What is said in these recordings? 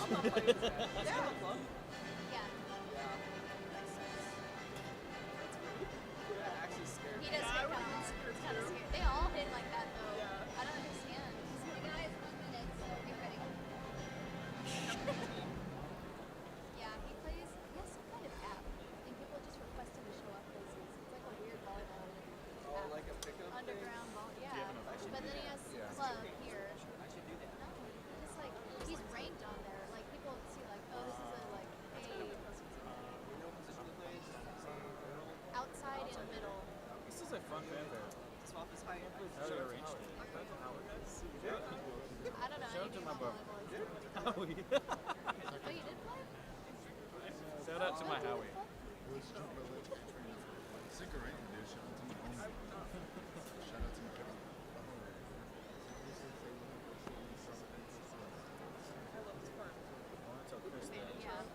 I'm not playing this guy. Is he in the club? Yeah. Yeah. Makes sense. That's really that actually scared He me. does Yeah, I hit would kind be of. scared It's kind of too. scary. They all hit like that though. Yeah. I don't understand. Hey guys, 1 minute. So get ready. Yeah, he plays. He has some kind of app, and people just request him to show up places. It's like a weird volleyball Oh, app. like a pickup Underground ball. Yeah. have enough I should But do then he that. has Yeah. club here. I should do that. No, just like he's ranked on there. Like people see like, oh, this is a like That's kind of impressive too. You know what position he plays? Say middle. outside and middle. This is a fun fanfare. Swap his height. How they arranged it. I don't know Shout out to anything my about bro. volleyball. Howie. Oh, you did play? Shout out to my Howie. It was Jump Village. Sick right in there. Shout out to my homie. Shout out to my cousin. Yeah.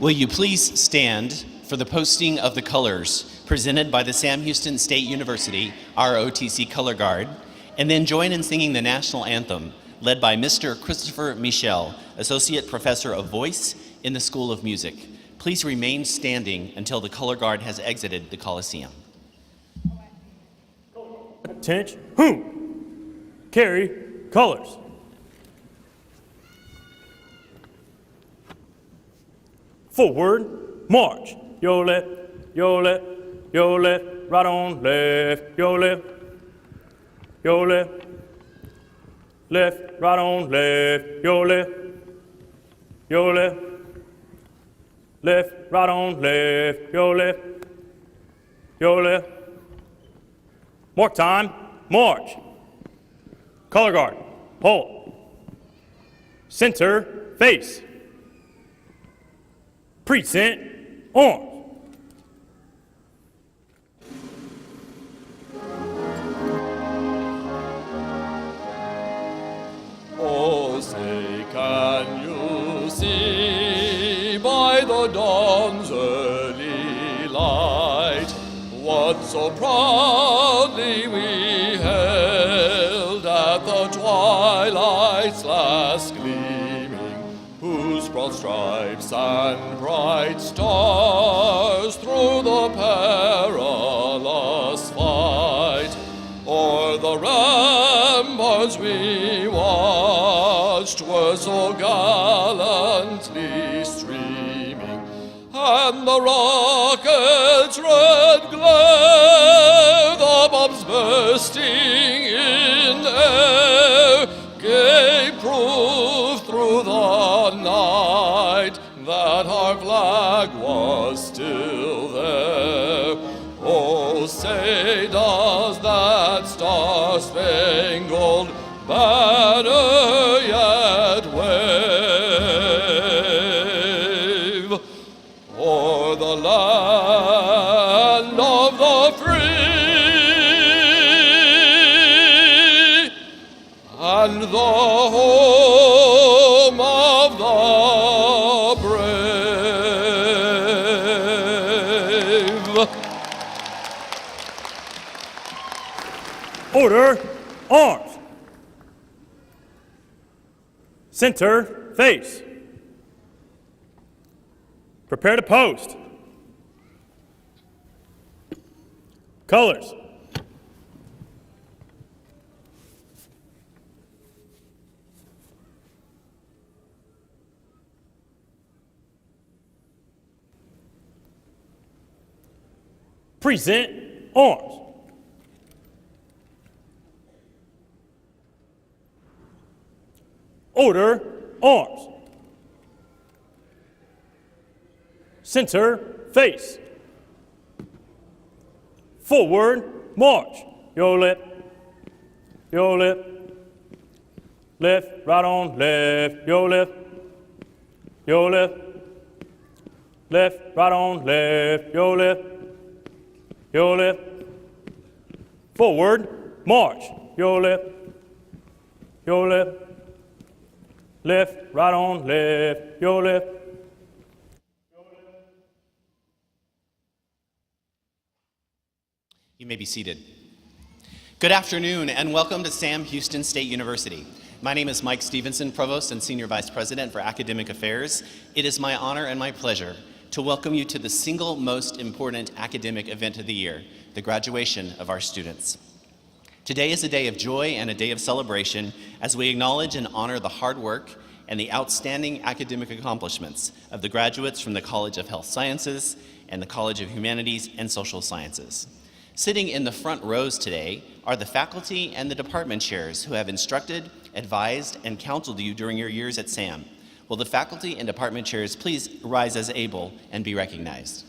Will you please stand for the posting of the colors presented by the Sam Houston State University ROTC Color Guard, and then join in singing the national anthem led by Mr. Christopher Michel, Associate Professor of Voice in the School of Music. Please remain standing until the color guard has exited the Coliseum. Attention, whom? Carry colors. Forward, march. Your left, your left, your left, right on left, your left, your left, left, right on left, your left, your left, left, right on left, your left, your left. Mark time, march. Color guard, hold. Center, face. Present, arms. Oh, say, can you see by the dawn's early light what so proudly we held at the twilight's last gleaming, whose broad stripes and bright stars through the perilous fight o'er the ramparts we watched were so gallantly streaming, and the rocket's red glare, the bombs bursting in air, gave proof through the night that our flag was still there. Oh, say, does that star-spangled banner yet wave o'er the land of the free and the home of the brave? Order, arms. Center, face. Prepare to post. Colors. Present, arms. Order, arms. Center, face. Forward, march. Your left, your left, left, right on left, your left, your left, left, right on left, your left, your left. Forward, march. Your left, your left, left, right on left, your left. You may be seated. Good afternoon and welcome to Sam Houston State University. My name is Mike Stevenson, Provost and Senior Vice President for Academic Affairs. It is my honor and my pleasure to welcome you to the single most important academic event of the year, the graduation of our students. Today is a day of joy and a day of celebration as we acknowledge and honor the hard work and the outstanding academic accomplishments of the graduates from the College of Health Sciences and the College of Humanities and Social Sciences. Sitting in the front rows today are the faculty and the department chairs who have instructed, advised, and counseled you during your years at SAM. Will the faculty and department chairs please rise as able and be recognized?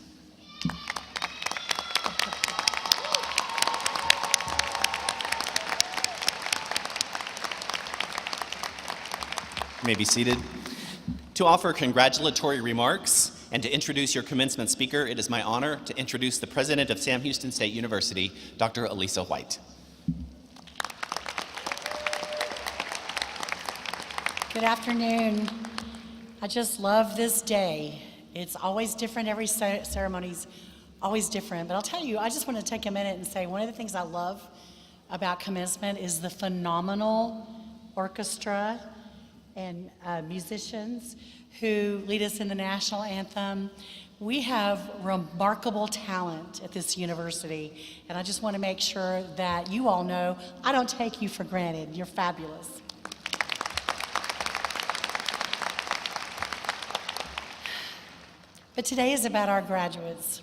You may be seated. To offer congratulatory remarks and to introduce your commencement speaker, it is my honor to introduce the president of Sam Houston State University, Dr. Elisa White. Good afternoon. I just love this day. It's always different. Every ceremony's always different. But I'll tell you, I just want to take a minute and say one of the things I love about Commencement is the phenomenal orchestra and musicians who lead us in the national anthem. We have remarkable talent at this university, and I just want to make sure that you all know I don't take you for granted. You're fabulous. But today is about our graduates.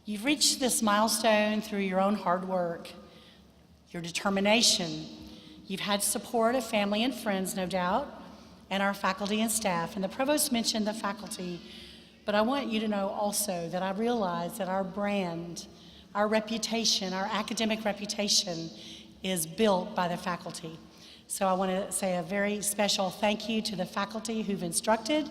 You've reached this milestone through your own hard work, your determination. You've had support of family and friends, no doubt, and our faculty and staff. And the provost mentioned the faculty, but I want you to know also that I realize that our brand, our reputation, our academic reputation is built by the faculty. So I want to say a very special thank you to the faculty who've instructed,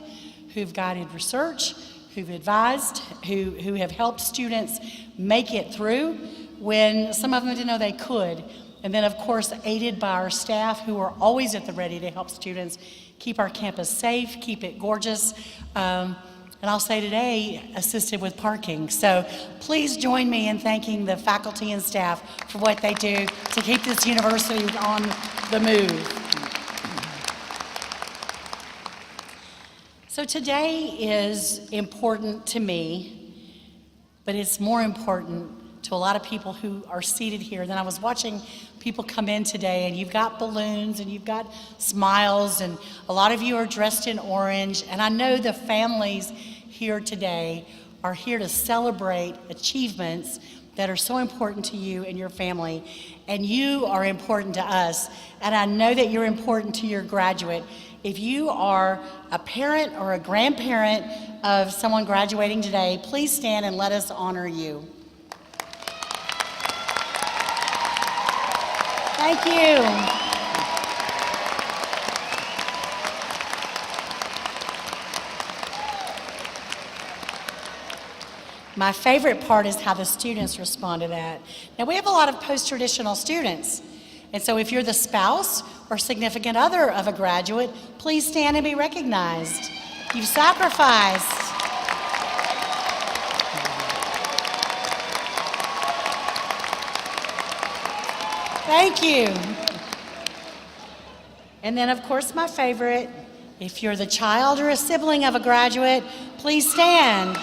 who've guided research, who've advised, who have helped students make it through when some of them didn't know they could. And then, of course, aided by our staff who are always at the ready to help students keep our campus safe, keep it gorgeous, and I'll say today, assisted with parking. So please join me in thanking the faculty and staff for what they do to keep this university on the move. So today is important to me, but it's more important to a lot of people who are seated here. Then I was watching people come in today, and you've got balloons and you've got smiles, and a lot of you are dressed in orange, and I know the families here today are here to celebrate achievements that are so important to you and your family, and you are important to us, and I know that you're important to your graduate. If you are a parent or a grandparent of someone graduating today, please stand and let us honor you. Thank you. My favorite part is how the students respond to that. Now, we have a lot of post-traditional students, and so if you're the spouse or significant other of a graduate, please stand and be recognized. You've sacrificed. Thank you. And then, of course, my favorite, if you're the child or a sibling of a graduate, please stand.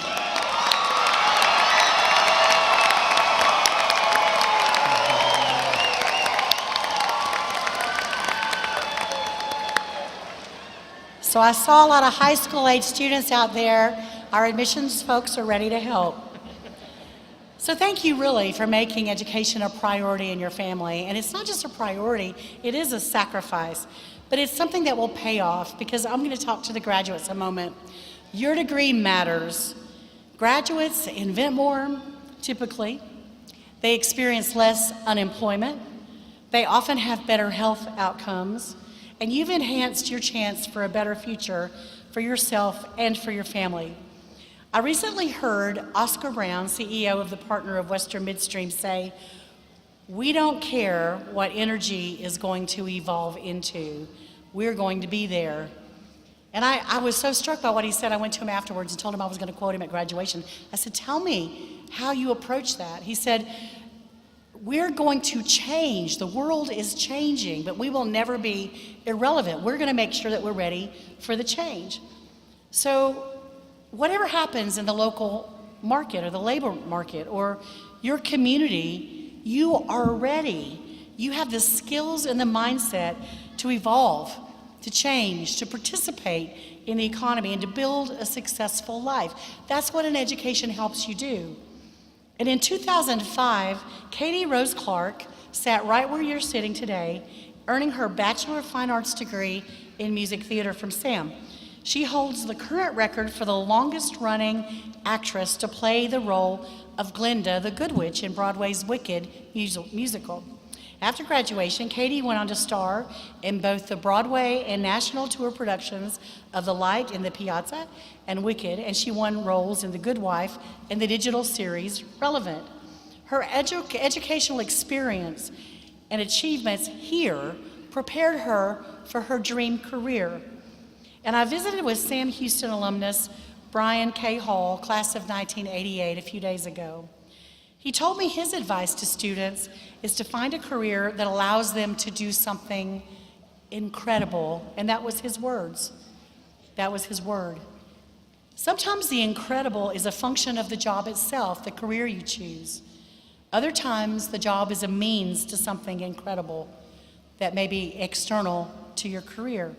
So I saw a lot of high school age students out there. Our admissions folks are ready to help. So thank you really for making education a priority in your family. And it's not just a priority, it is a sacrifice. But it's something that will pay off, because I'm going to talk to the graduates a moment. Your degree matters. Graduates invent more, typically. They experience less unemployment. They often have better health outcomes. And you've enhanced your chance for a better future for yourself and for your family. I recently heard Oscar Brown, CEO of the Partner of Western Midstream, say, "We don't care what energy is going to evolve into. We're going to be there." And I was so struck by what he said. I went to him afterwards and told him I was going to quote him at graduation. I said, "Tell me how you approach that." He said, "We're going to change. The world is changing, but we will never be irrelevant. We're going to make sure that we're ready for the change." So whatever happens in the local market or the labor market or your community, you are ready. You have the skills and the mindset to evolve, to change, to participate in the economy, and to build a successful life. That's what an education helps you do. And in 2005, Katie Rose Clark sat right where you're sitting today, earning her Bachelor of Fine Arts degree in music theater from SAM. She holds the current record for the longest running actress to play the role of Glinda the Good Witch in Broadway's Wicked musical. After graduation, Katie went on to star in both the Broadway and national tour productions of The Light in the Piazza and Wicked, and she won roles in The Good Wife and the digital series Relevant. Her educational experience and achievements here prepared her for her dream career. And I visited with Sam Houston alumnus Brian K. Hall, class of 1988, a few days ago. He told me his advice to students is to find a career that allows them to do something incredible, and that was his words. That was his word. Sometimes the incredible is a function of the job itself, the career you choose. Other times, the job is a means to something incredible that may be external to your career.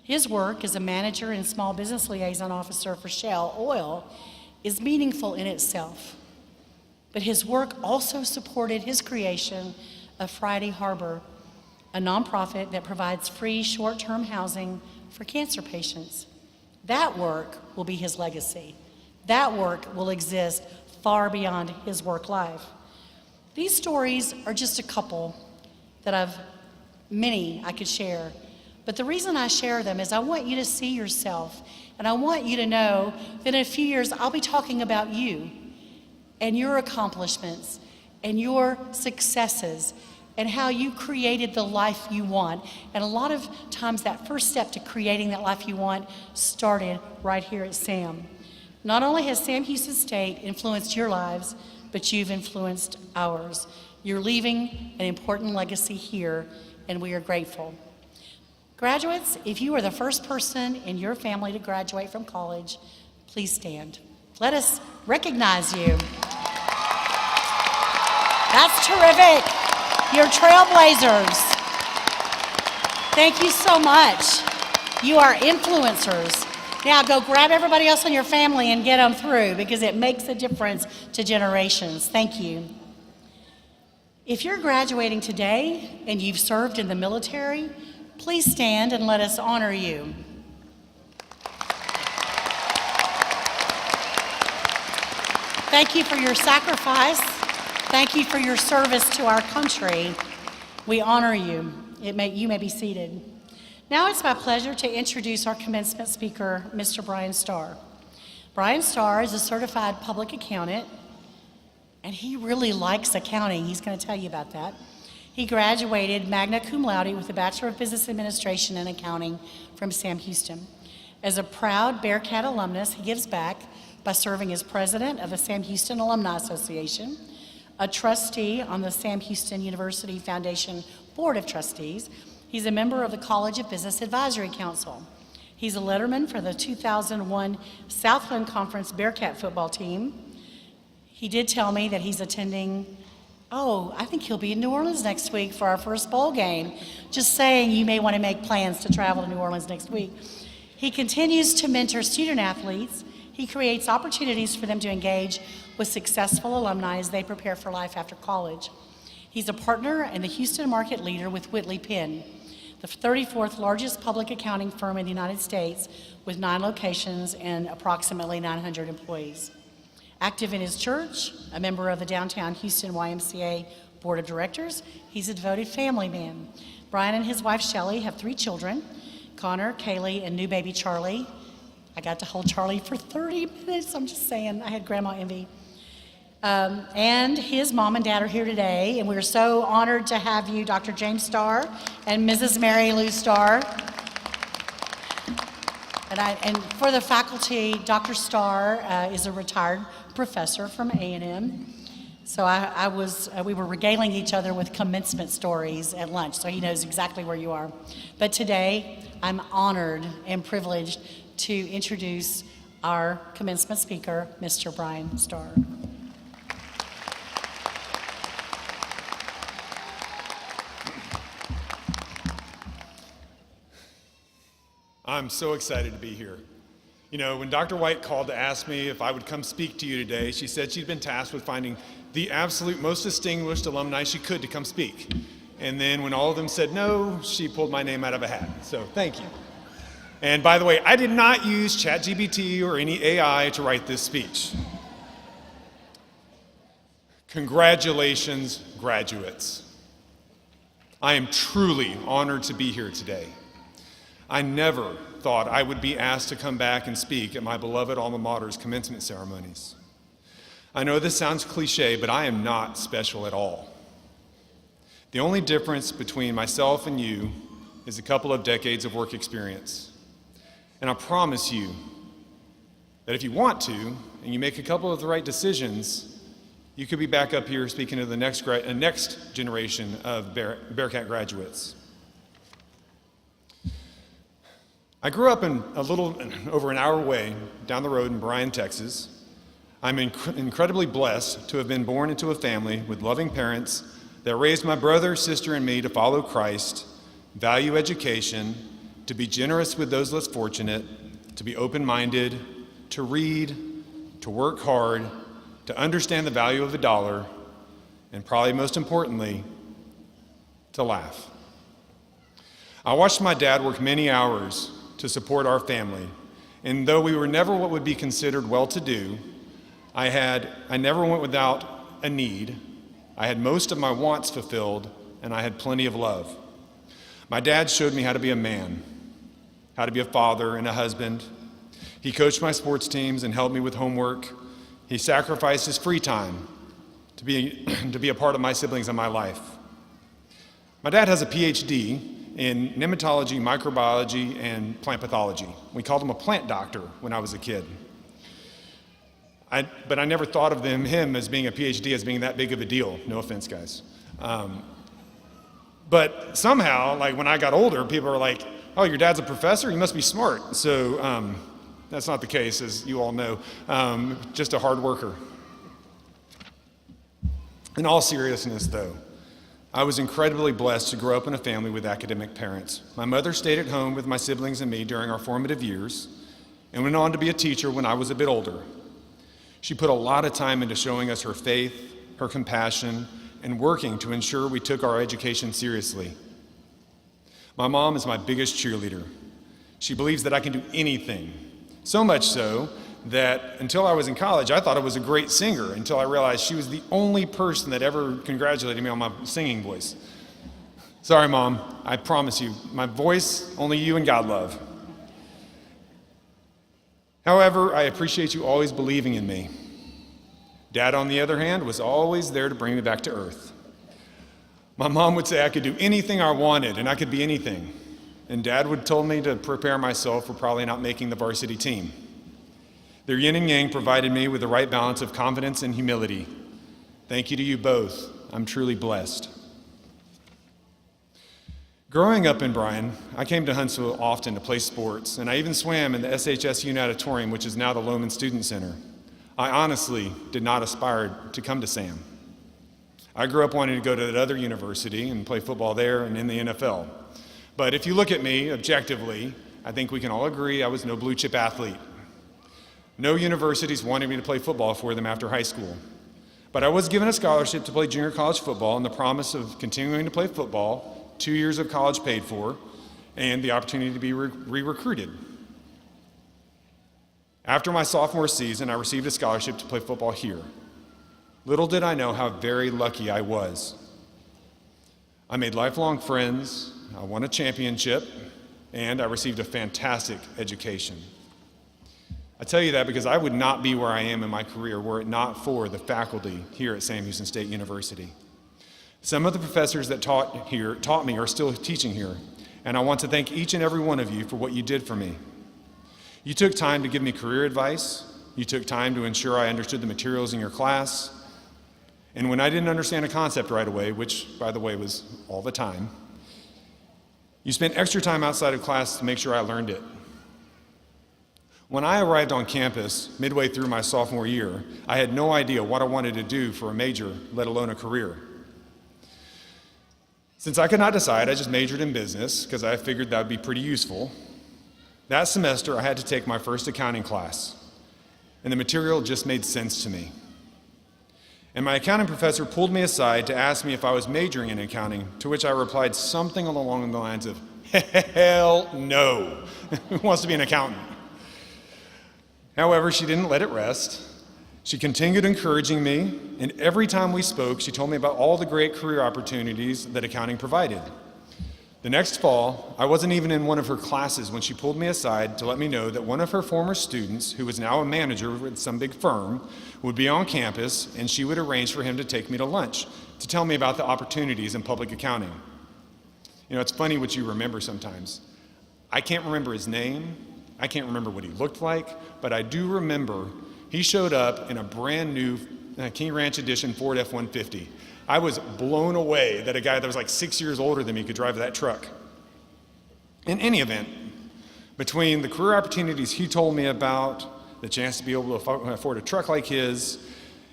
His work as a manager and small business liaison officer for Shell Oil is meaningful in itself. But his work also supported his creation of Friday Harbor, a nonprofit that provides free short-term housing for cancer patients. That work will be his legacy. That work will exist far beyond his work life. These stories are just a couple many I could share. But the reason I share them is I want you to see yourself, and I want you to know that in a few years I'll be talking about you and your accomplishments and your successes and how you created the life you want. And a lot of times that first step to creating that life you want started right here at SAM. Not only has Sam Houston State influenced your lives, but you've influenced ours. You're leaving an important legacy here, and we are grateful. Graduates, if you are the first person in your family to graduate from college, please stand. Let us recognize you. That's terrific. You're trailblazers. Thank you so much. You are influencers. Now go grab everybody else in your family and get them through, because it makes a difference to generations. Thank you. If you're graduating today and you've served in the military, please stand and let us honor you. Thank you for your sacrifice. Thank you for your service to our country. We honor you. You may be seated. Now it's my pleasure to introduce our commencement speaker, Mr. Brian Starr. Brian Starr is a certified public accountant, and he really likes accounting. He's going to tell you about that. He graduated magna cum laude with a Bachelor of Business Administration and Accounting from Sam Houston. As a proud Bearcat alumnus, he gives back by serving as president of the Sam Houston Alumni Association, a trustee on the Sam Houston University Foundation Board of Trustees. He's a member of the College of Business Advisory Council. He's a letterman for the 2001 Southland Conference Bearcat football team. He did tell me that he's attending, I think he'll be in New Orleans next week for our first bowl game. Just saying, you may want to make plans to travel to New Orleans next week. He continues to mentor student athletes. He creates opportunities for them to engage with successful alumni as they prepare for life after college. He's a partner and the Houston market leader with Whitley Penn, the 34th largest public accounting firm in the United States, with 9 locations and approximately 900 employees. Active in his church, a member of the Downtown Houston YMCA Board of Directors, he's a devoted family man. Brian and his wife Shelley have 3 children, Connor, Kaylee, and new baby Charlie. I got to hold Charlie for 30 minutes, I'm just saying, I had grandma envy. And his mom and dad are here today, and we're so honored to have you, Dr. James Starr and Mrs. Mary Lou Starr. And for the faculty, Dr. Starr is a retired professor from A&M. So we were regaling each other with commencement stories at lunch, so he knows exactly where you are. But today, I'm honored and privileged to introduce our commencement speaker, Mr. Brian Starr. I'm so excited to be here. You know, when Dr. White called to ask me if I would come speak to you today, she said she'd been tasked with finding the absolute most distinguished alumni she could to come speak. And then when all of them said no, she pulled my name out of a hat. So thank you. And by the way, I did not use ChatGPT or any AI to write this speech. Congratulations, graduates. I am truly honored to be here today. I never thought I would be asked to come back and speak at my beloved alma mater's commencement ceremonies. I know this sounds cliche, but I am not special at all. The only difference between myself and you is a couple of decades of work experience. And I promise you, that if you want to, and you make a couple of the right decisions, you could be back up here speaking to the next generation of Bearcat graduates. I grew up in a little over an hour away down the road in Bryan, Texas. I'm incredibly blessed to have been born into a family with loving parents that raised my brother, sister, and me to follow Christ, value education, to be generous with those less fortunate, to be open-minded, to read, to work hard, to understand the value of the dollar, and probably most importantly, to laugh. I watched my dad work many hours to support our family, and though we were never what would be considered well-to-do, I never went without a need. I had most of my wants fulfilled, and I had plenty of love. My dad showed me how to be a man, how to be a father and a husband. He coached my sports teams and helped me with homework. He sacrificed his free time to be a part of my siblings and my life. My dad has a PhD in nematology, microbiology, and plant pathology. We called him a plant doctor when I was a kid. But I never thought of him as being a PhD as being that big of a deal. No offense, guys. But somehow, like when I got older, people were like, "Oh, your dad's a professor? You must be smart." So that's not the case, as you all know. Just a hard worker. In all seriousness, though, I was incredibly blessed to grow up in a family with academic parents. My mother stayed at home with my siblings and me during our formative years and went on to be a teacher when I was a bit older. She put a lot of time into showing us her faith, her compassion, and working to ensure we took our education seriously. My mom is my biggest cheerleader. She believes that I can do anything, so much so that until I was in college, I thought I was a great singer until I realized she was the only person that ever congratulated me on my singing voice. Sorry, Mom, I promise you, my voice, only you and God love. However, I appreciate you always believing in me. Dad, on the other hand, was always there to bring me back to earth. My mom would say I could do anything I wanted and I could be anything. And Dad would tell me to prepare myself for probably not making the varsity team. Their yin and yang provided me with the right balance of confidence and humility. Thank you to you both. I'm truly blessed. Growing up in Bryan, I came to Huntsville often to play sports, and I even swam in the SHSU Natatorium, which is now the Loman Student Center. I honestly did not aspire to come to SAM. I grew up wanting to go to that other university and play football there and in the NFL. But if you look at me objectively, I think we can all agree I was no blue chip athlete. No universities wanted me to play football for them after high school. But I was given a scholarship to play junior college football and the promise of continuing to play football, 2 years of college paid for, and the opportunity to be re-recruited. After my sophomore season, I received a scholarship to play football here. Little did I know how very lucky I was. I made lifelong friends, I won a championship, and I received a fantastic education. I tell you that because I would not be where I am in my career were it not for the faculty here at Sam Houston State University. Some of the professors that taught me are still teaching here, and I want to thank each and every one of you for what you did for me. You took time to give me career advice, you took time to ensure I understood the materials in your class, and when I didn't understand a concept right away, which, by the way, was all the time, you spent extra time outside of class to make sure I learned it. When I arrived on campus midway through my sophomore year, I had no idea what I wanted to do for a major, let alone a career. Since I could not decide, I just majored in business because I figured that would be pretty useful. That semester, I had to take my first accounting class, and the material just made sense to me. And my accounting professor pulled me aside to ask me if I was majoring in accounting, to which I replied something along the lines of, "Hell no, who wants to be an accountant?" However, she didn't let it rest. She continued encouraging me, and every time we spoke, she told me about all the great career opportunities that accounting provided. The next fall, I wasn't even in one of her classes when she pulled me aside to let me know that one of her former students, who was now a manager with some big firm, would be on campus, and she would arrange for him to take me to lunch to tell me about the opportunities in public accounting. You know, it's funny what you remember sometimes. I can't remember his name, I can't remember what he looked like, but I do remember he showed up in a brand new King Ranch Edition Ford F-150. I was blown away that a guy that was like 6 years older than me could drive that truck. In any event, between the career opportunities he told me about, the chance to be able to afford a truck like his,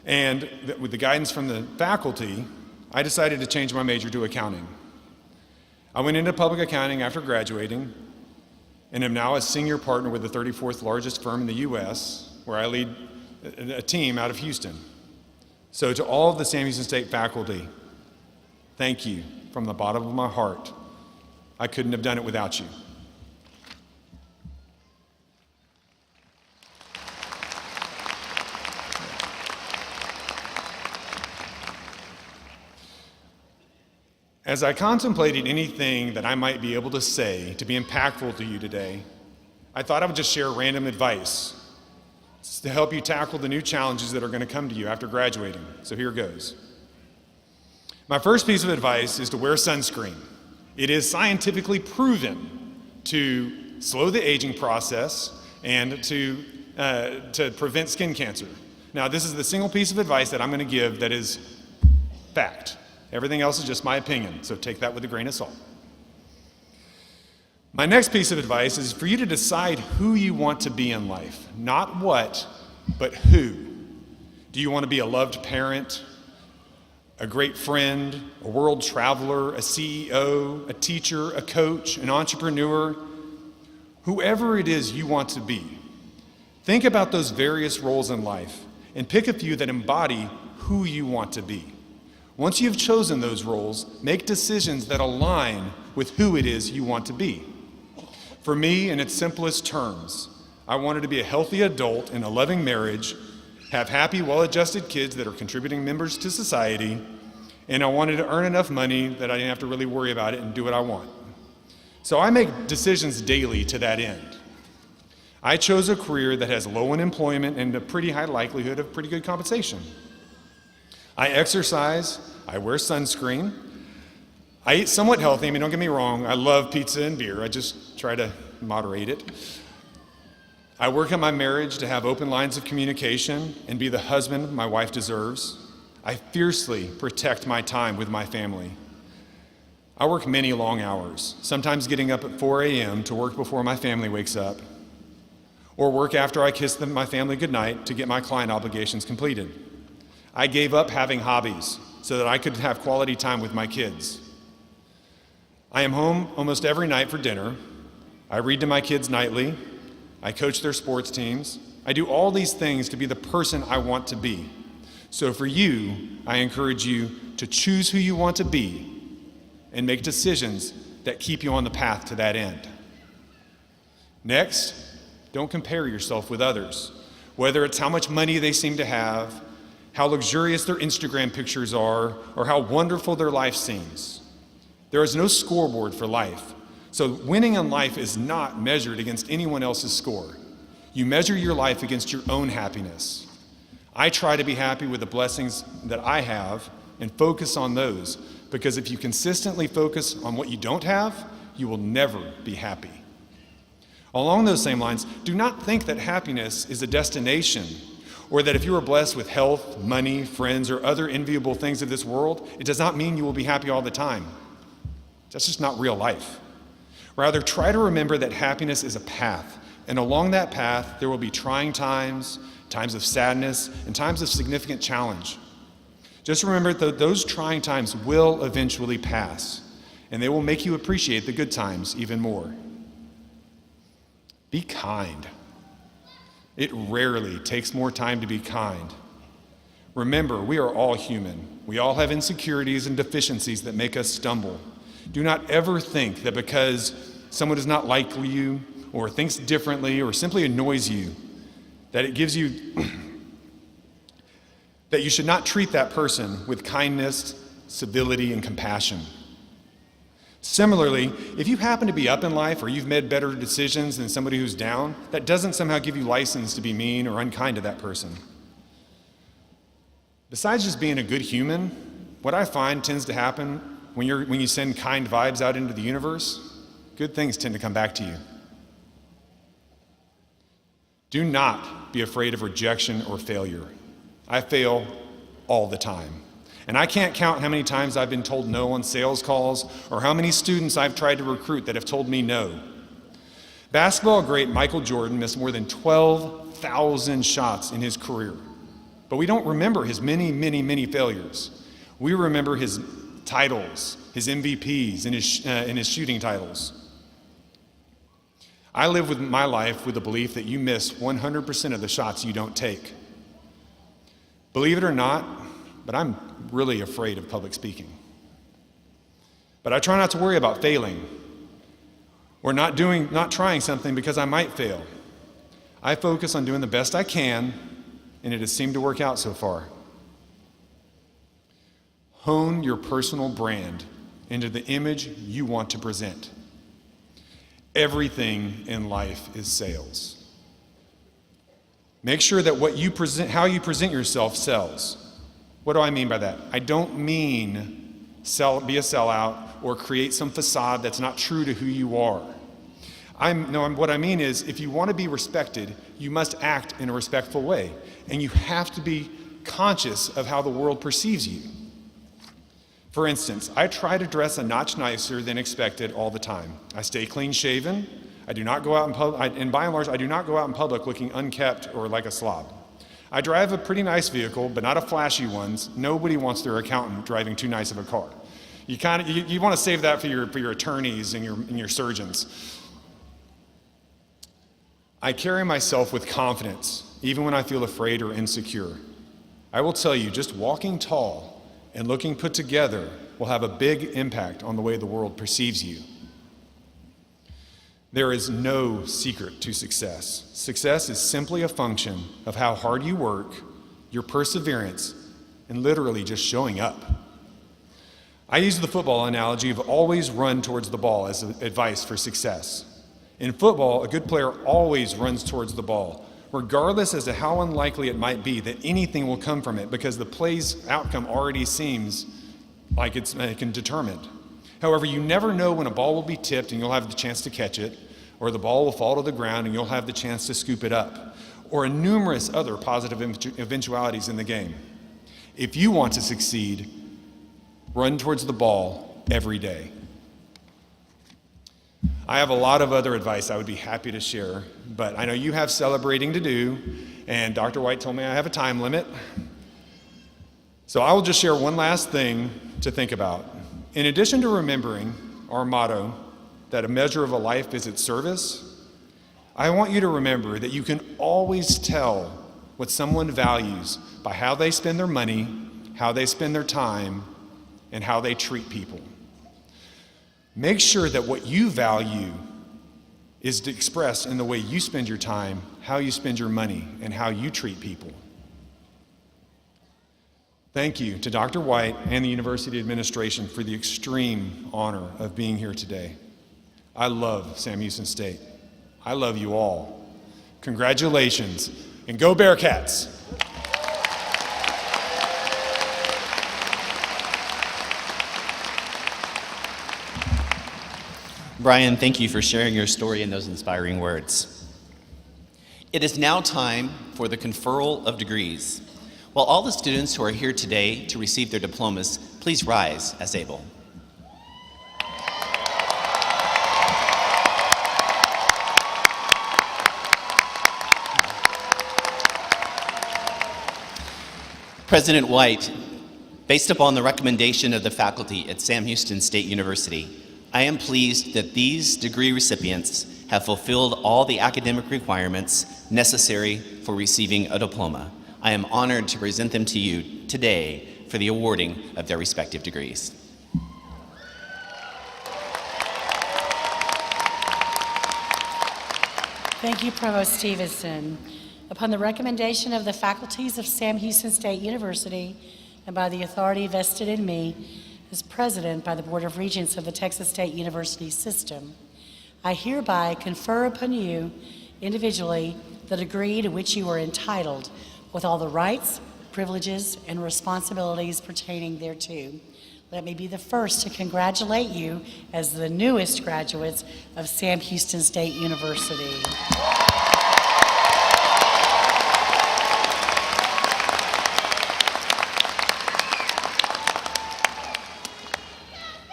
and with the guidance from the faculty, I decided to change my major to accounting. I went into public accounting after graduating, and am now a senior partner with the 34th largest firm in the U.S., where I lead a team out of Houston. So to all of the Sam Houston State faculty, thank you from the bottom of my heart. I couldn't have done it without you. As I contemplated anything that I might be able to say to be impactful to you today, I thought I would just share random advice to help you tackle the new challenges that are going to come to you after graduating. So here goes. My first piece of advice is to wear sunscreen. It is scientifically proven to slow the aging process and to prevent skin cancer. Now, this is the single piece of advice that I'm going to give that is fact. Everything else is just my opinion, so take that with a grain of salt. My next piece of advice is for you to decide who you want to be in life. Not what, but who. Do you want to be a loved parent, a great friend, a world traveler, a CEO, a teacher, a coach, an entrepreneur? Whoever it is you want to be. Think about those various roles in life and pick a few that embody who you want to be. Once you've chosen those roles, make decisions that align with who it is you want to be. For me, in its simplest terms, I wanted to be a healthy adult in a loving marriage, have happy, well-adjusted kids that are contributing members to society, and I wanted to earn enough money that I didn't have to really worry about it and do what I want. So I make decisions daily to that end. I chose a career that has low unemployment and a pretty high likelihood of pretty good compensation. I exercise, I wear sunscreen, I eat somewhat healthy. I mean, don't get me wrong, I love pizza and beer. I just try to moderate it. I work on my marriage to have open lines of communication and be the husband my wife deserves. I fiercely protect my time with my family. I work many long hours, sometimes getting up at 4 a.m. to work before my family wakes up, or work after I kiss my family goodnight to get my client obligations completed. I gave up having hobbies so that I could have quality time with my kids. I am home almost every night for dinner. I read to my kids nightly. I coach their sports teams. I do all these things to be the person I want to be. So for you, I encourage you to choose who you want to be and make decisions that keep you on the path to that end. Next, don't compare yourself with others, whether it's how much money they seem to have, how luxurious their Instagram pictures are, or how wonderful their life seems. There is no scoreboard for life. So winning in life is not measured against anyone else's score. You measure your life against your own happiness. I try to be happy with the blessings that I have and focus on those, because if you consistently focus on what you don't have, you will never be happy. Along those same lines, do not think that happiness is a destination, or that if you are blessed with health, money, friends, or other enviable things of this world, it does not mean you will be happy all the time. That's just not real life. Rather, try to remember that happiness is a path, and along that path, there will be trying times, times of sadness, and times of significant challenge. Just remember that those trying times will eventually pass, and they will make you appreciate the good times even more. Be kind. It rarely takes more time to be kind. Remember, we are all human. We all have insecurities and deficiencies that make us stumble. Do not ever think that because someone does not like you, or thinks differently, or simply annoys you, that it gives you, that you should not treat that person with kindness, civility, and compassion. Similarly, if you happen to be up in life or you've made better decisions than somebody who's down, that doesn't somehow give you license to be mean or unkind to that person. Besides just being a good human, what I find tends to happen when you send kind vibes out into the universe, good things tend to come back to you. Do not be afraid of rejection or failure. I fail all the time. And I can't count how many times I've been told no on sales calls or how many students I've tried to recruit that have told me no. Basketball great Michael Jordan missed more than 12,000 shots in his career. But we don't remember his many, many, many failures. We remember his titles, his MVPs, and his shooting titles. I live with my life with the belief that you miss 100% of the shots you don't take. Believe it or not, but I'm really afraid of public speaking. But I try not to worry about failing or not trying something because I might fail. I focus on doing the best I can, and it has seemed to work out so far. Hone your personal brand into the image you want to present. Everything in life is sales. Make sure that how you present yourself sells. What do I mean by that? I don't mean be a sellout or create some facade that's not true to who you are. What I mean is, if you want to be respected, you must act in a respectful way, and you have to be conscious of how the world perceives you. For instance, I try to dress a notch nicer than expected all the time. I stay clean-shaven. I do not go out in public, and by and large, I do not go out in public looking unkempt or like a slob. I drive a pretty nice vehicle, but not a flashy one. Nobody wants their accountant driving too nice of a car. You want to save that for your attorneys and your surgeons. I carry myself with confidence, even when I feel afraid or insecure. I will tell you, just walking tall and looking put together will have a big impact on the way the world perceives you. There is no secret to success. Success is simply a function of how hard you work, your perseverance, and literally just showing up. I use the football analogy of always run towards the ball as advice for success. In football, a good player always runs towards the ball, regardless as to how unlikely it might be that anything will come from it, because the play's outcome already seems like it's determined. However, you never know when a ball will be tipped and you'll have the chance to catch it, or the ball will fall to the ground and you'll have the chance to scoop it up, or numerous other positive eventualities in the game. If you want to succeed, run towards the ball every day. I have a lot of other advice I would be happy to share, but I know you have celebrating to do, and Dr. White told me I have a time limit. So I will just share one last thing to think about. In addition to remembering our motto, that a measure of a life is its service, I want you to remember that you can always tell what someone values by how they spend their money, how they spend their time, and how they treat people. Make sure that what you value is expressed in the way you spend your time, how you spend your money, and how you treat people. Thank you to Dr. White and the University Administration for the extreme honor of being here today. I love Sam Houston State. I love you all. Congratulations, and go Bearcats! Brian, thank you for sharing your story and those inspiring words. It is now time for the conferral of degrees. While all the students who are here today to receive their diplomas, please rise as able. President White, based upon the recommendation of the faculty at Sam Houston State University, I am pleased that these degree recipients have fulfilled all the academic requirements necessary for receiving a diploma. I am honored to present them to you today for the awarding of their respective degrees. Thank you, Provost Stevenson. Upon the recommendation of the faculties of Sam Houston State University and by the authority vested in me as president by the Board of Regents of the Texas State University System, I hereby confer upon you individually the degree to which you are entitled, with all the rights, privileges, and responsibilities pertaining thereto. Let me be the first to congratulate you as the newest graduates of Sam Houston State University.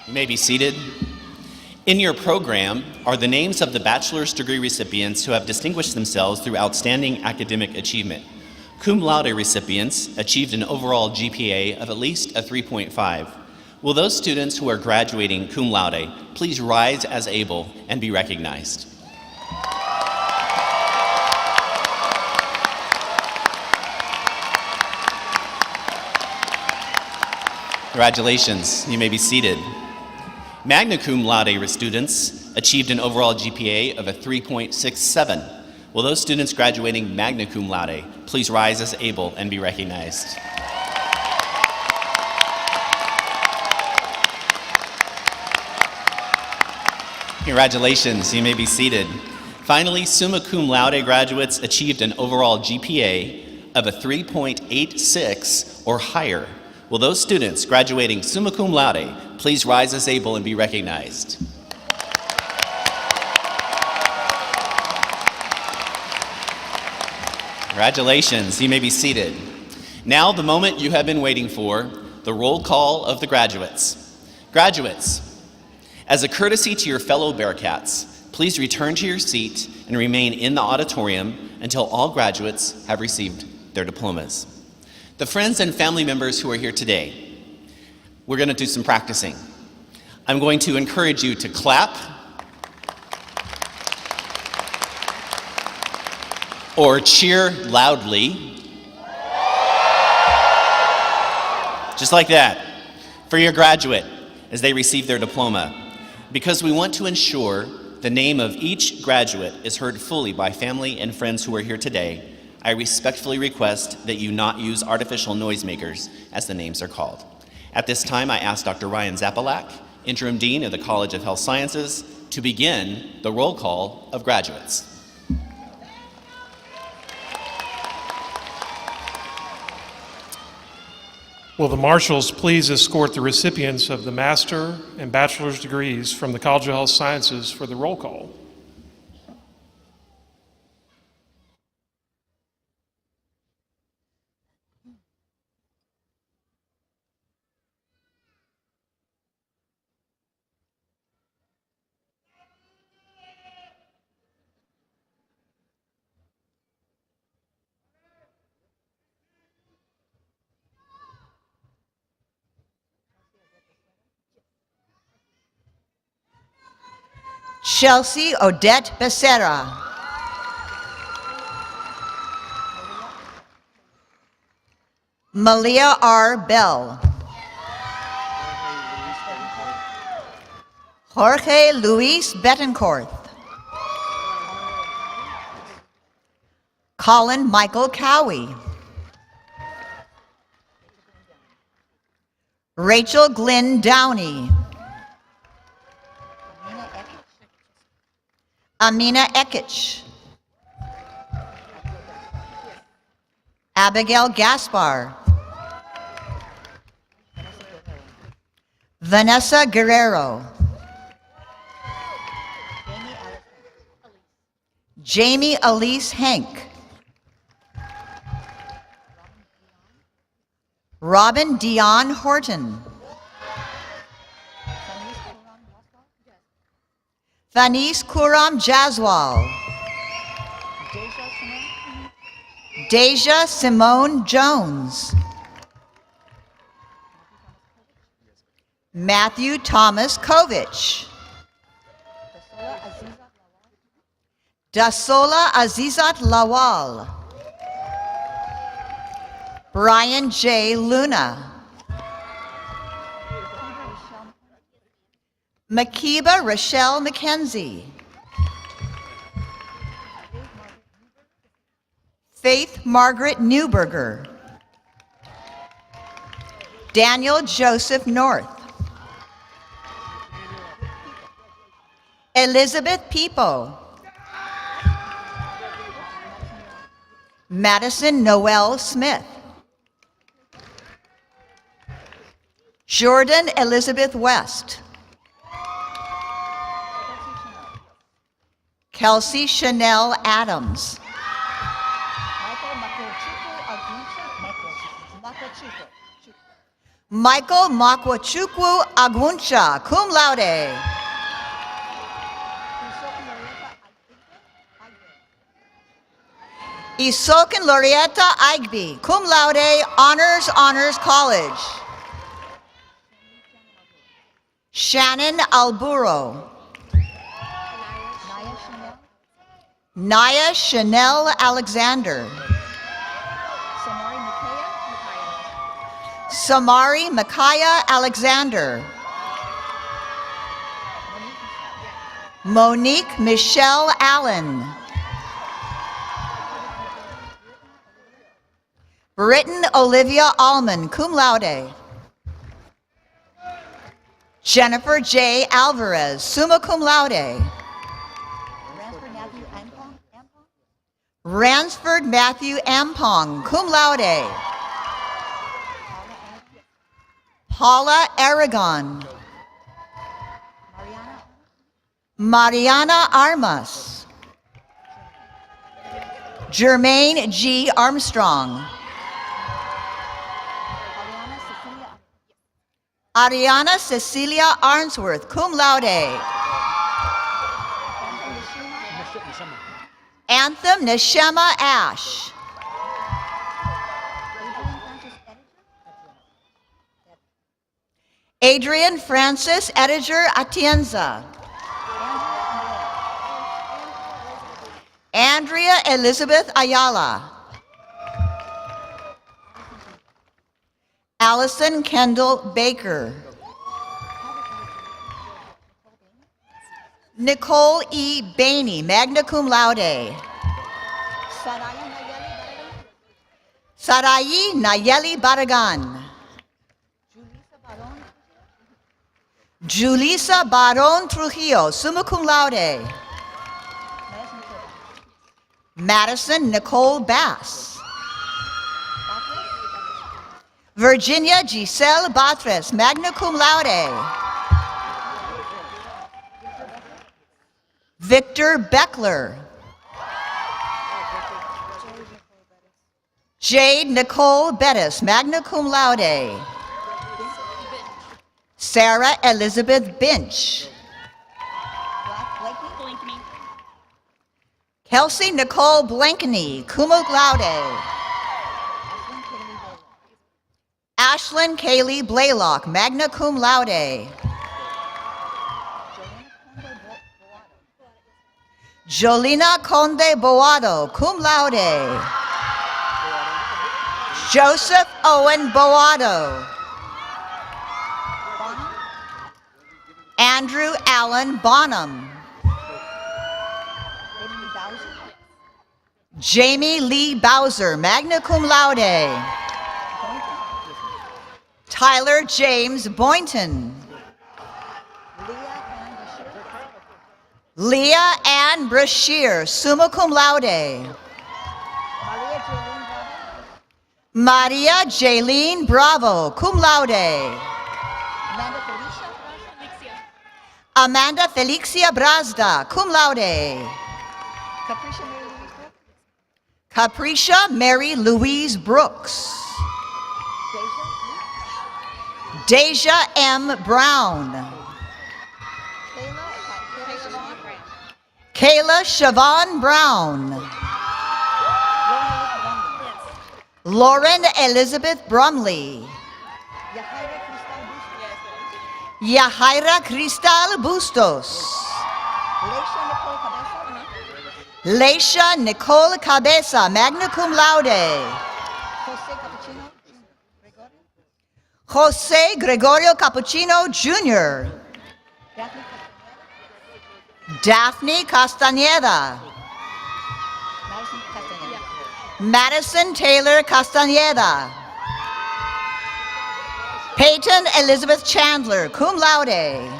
You may be seated. In your program are the names of the bachelor's degree recipients who have distinguished themselves through outstanding academic achievement. Cum laude recipients achieved an overall GPA of at least a 3.5. Will those students who are graduating cum laude please rise as able and be recognized? Congratulations, you may be seated. Magna cum laude students achieved an overall GPA of a 3.67. Will those students graduating magna cum laude please rise as able and be recognized? Congratulations, you may be seated. Finally, summa cum laude graduates achieved an overall GPA of a 3.86 or higher. Will those students graduating summa cum laude please rise as able and be recognized? Congratulations, you may be seated. Now the moment you have been waiting for, the roll call of the graduates. Graduates, as a courtesy to your fellow Bearcats, please return to your seat and remain in the auditorium until all graduates have received their diplomas. The friends and family members who are here today, we're going to do some practicing. I'm going to encourage you to clap or cheer loudly, just like that, for your graduate as they receive their diploma. Because we want to ensure the name of each graduate is heard fully by family and friends who are here today, I respectfully request that you not use artificial noisemakers as the names are called. At this time, I ask Dr. Ryan Zapalak, Interim Dean of the College of Health Sciences, to begin the roll call of graduates. Will the marshals please escort the recipients of the master and bachelor's degrees from the College of Health Sciences for the roll call? Chelsea Odette Becerra. Malia R. Bell. Jorge Luis Betancourt. Colin Michael Cowie. Rachel Glynn Downey. Amina Ekich. Abigail Gaspar. Vanessa Guerrero. Jamie Elise Hank. Robin Dion Horton. Vanice Kuram Jaswal. Deja Simone Jones. Matthew Thomas Kovich. Dasola Azizat Lawal. Brian J. Luna. Makiba Rochelle McKenzie. Faith Margaret Newberger. Daniel Joseph North. Elizabeth Peepo. Madison Noel Smith. Jordan Elizabeth West. Kelsey Chanel Adams. Michael Makwachukwu Aguncha, cum laude. Isoken Lorieta Igby, cum laude, honors college. Shannon Alburo. Naya Chanel Alexander. Samari Micaiah Alexander. Monique Michelle Allen. Britton Olivia Allman, cum laude. Jennifer J. Alvarez, summa cum laude. Ransford Matthew Ampong, cum laude. Paula Aragon. Mariana Armas. Jermaine G. Armstrong. Ariana Cecilia Arnsworth, cum laude. Anthem Neshama Ash. Adrian Francis Ediger Atienza. Andrea Elizabeth Ayala. Allison Kendall Baker. Nicole E. Bainey, magna cum laude. Sarayi Nayeli Baragan. Julissa Baron Trujillo, summa cum laude. Madison Nicole Bass. Virginia Giselle Batres, magna cum laude. Victor Beckler. Jade Nicole Bettis, magna cum laude. Sarah Elizabeth Binch. Kelsey Nicole Blankeny, cum laude. Ashlyn Kaylee Blaylock, magna cum laude. Jolina Conde Boado, cum laude. Joseph Owen Boado. Andrew Allen Bonham. Jamie Lee Bowser, magna cum laude. Tyler James Boynton. Leah Ann Brashear, summa cum laude. Maria Jaylene Bravo, cum laude. Amanda Felixia Brazda, cum laude. Capricia Mary Louise Brooks. Deja M. Brown. Kayla Siobhan Brown. Lauren Elizabeth Brumley. Yahaira Cristal Bustos. Leisha Nicole Cabeza, magna cum laude. Jose Gregorio Cappuccino Jr. Daphne Castañeda. Madison Taylor Castañeda. Peyton Elizabeth Chandler, cum laude.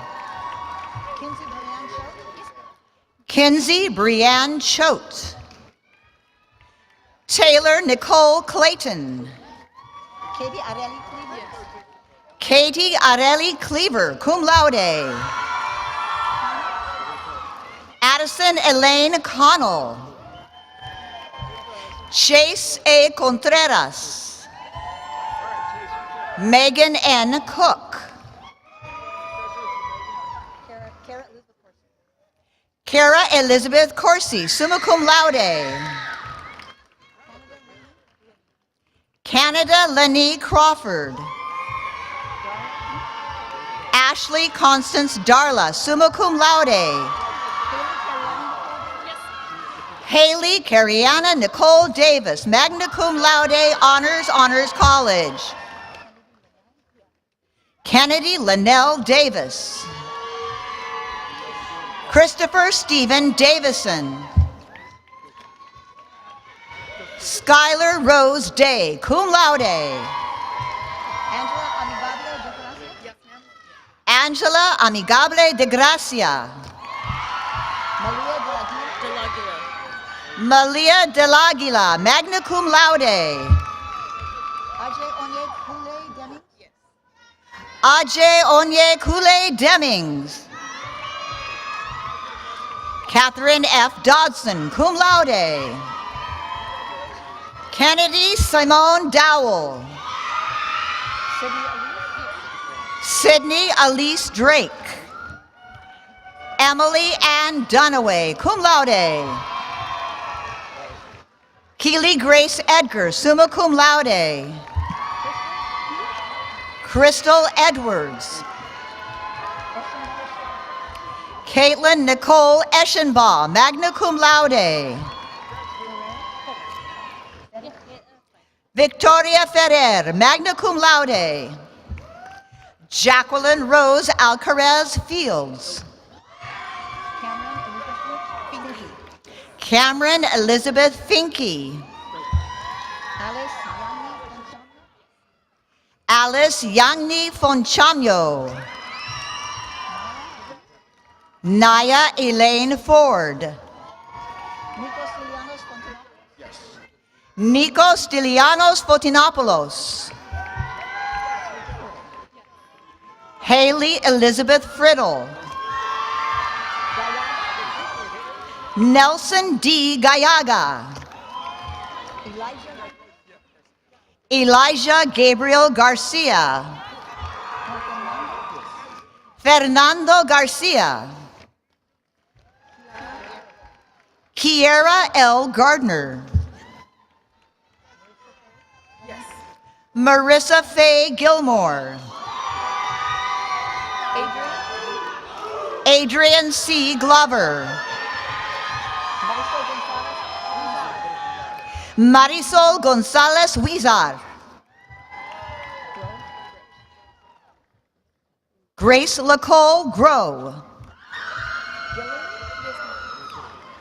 Kinsey Brianne Choate. Taylor Nicole Clayton. Katie Areli Cleaver, cum laude. Addison Elaine Connell. Chase A. Contreras. Megan N. Cook. Kara Elizabeth Corsi, summa cum laude. Canada Lenny Crawford. Ashley Constance Darla, summa cum laude. Haley Cariana Nicole Davis, magna cum laude, honors college. Kennedy Linnell Davis. Christopher Stephen Davison. Skylar Rose Day, cum laude. Angela Amigable de Gracia. Malia de l'Aguila, magna cum laude. Ajay Onye Kule Demings. Catherine F. Dodson, cum laude. Kennedy Simone Dowell. Sydney Elise Drake. Emily Ann Dunaway, cum laude. Keely Grace Edgar, summa cum laude. Crystal Edwards. Caitlin Nicole Eschenbaugh, magna cum laude. Victoria Ferrer, magna cum laude. Jacqueline Rose Alcarez Fields. Cameron Elizabeth Finke. Alice Yangni Fonchamyo. Naya Elaine Ford. Nico Stylianos Fotinopoulos. Haley Elizabeth Friddle. Nelson D. Gayaga. Elijah Gabriel Garcia. Fernando Garcia. Kiera L. Gardner. Marissa Faye Gilmore. Adrian C. Glover. Marisol Gonzalez Huizar. Grace Lacole Grow.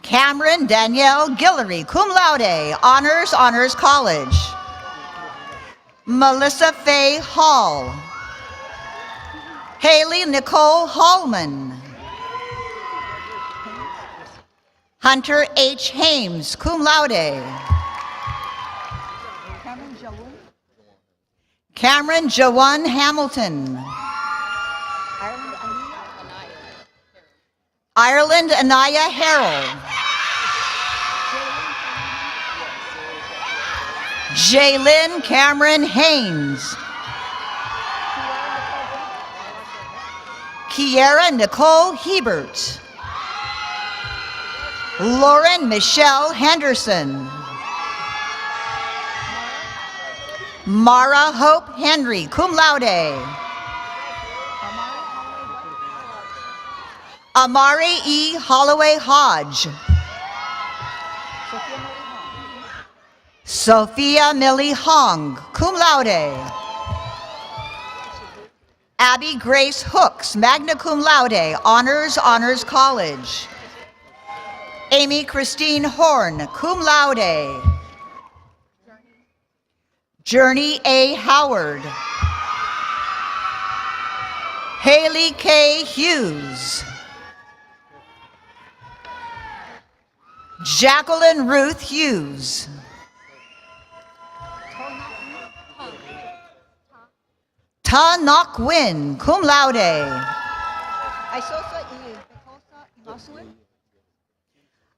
Cameron Danielle Guillory, cum laude, honors college. Melissa Faye Hall. Haley Nicole Hallman. Hunter H. Hames, cum laude. Cameron Jawan Hamilton. Ireland Anaya Harrell. Jaylyn Cameron Haynes. Kiera Nicole Hebert. Lauren Michelle Henderson. Mara Hope Henry, cum laude. Amari E. Holloway Hodge. Sophia Millie Hong, cum laude. Abby Grace Hooks, magna cum laude, honors college. Amy Christine Horn, cum laude. Journey A. Howard. Haley K. Hughes. Jacqueline Ruth Hughes. Ta Nok Win, cum laude.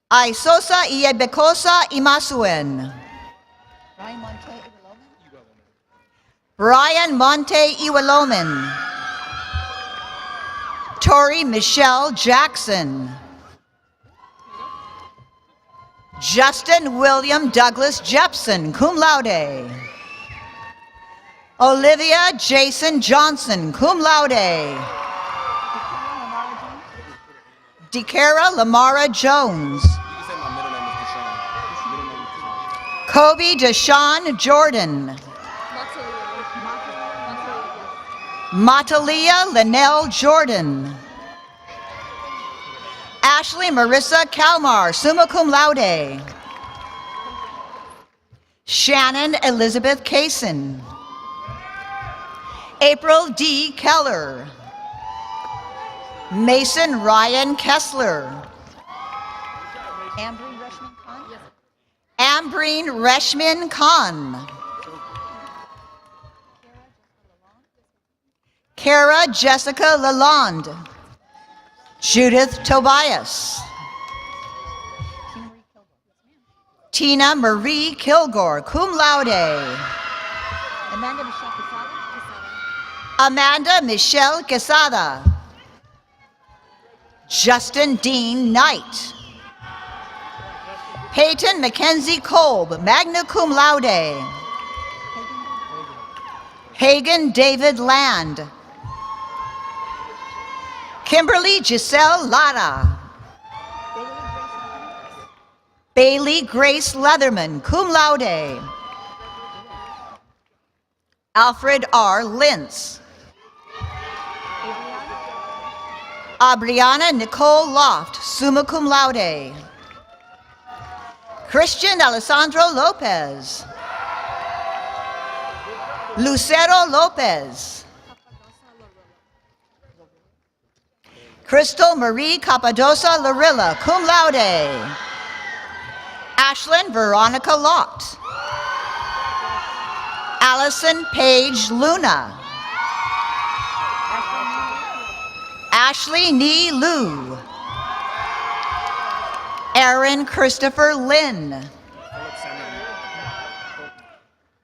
Aisosa Iebekosa Imasuen. Brian Monte Iwaloman. Tori Michelle Jackson. Justin William Douglas Jepson, cum laude. Olivia Jason Johnson, cum laude. DeCara Lamara Jones. Kobe Deshawn Jordan. Matalia Linnell Jordan. Ashley Marissa Kalmar, summa cum laude. Shannon Elizabeth Kaysen. April D. Keller. Mason Ryan Kessler. Ambreen Reshman Khan. Kara Jessica Lalonde. Judith Tobias. Tina Marie Kilgore, cum laude. Amanda Michelle Quesada. Justin Dean Knight. Peyton Mackenzie Kolb, magna cum laude. Hagen David Land. Kimberly Giselle Lara. Bailey Grace Leatherman, cum laude. Alfred R. Lintz. Abriana Nicole Loft, summa cum laude. Christian Alessandro Lopez. Lucero Lopez. Crystal Marie Capadosa Larilla, cum laude. Ashlyn Veronica Lott. Allison Paige Luna. Ashley Nee Liu. Aaron Christopher Lynn.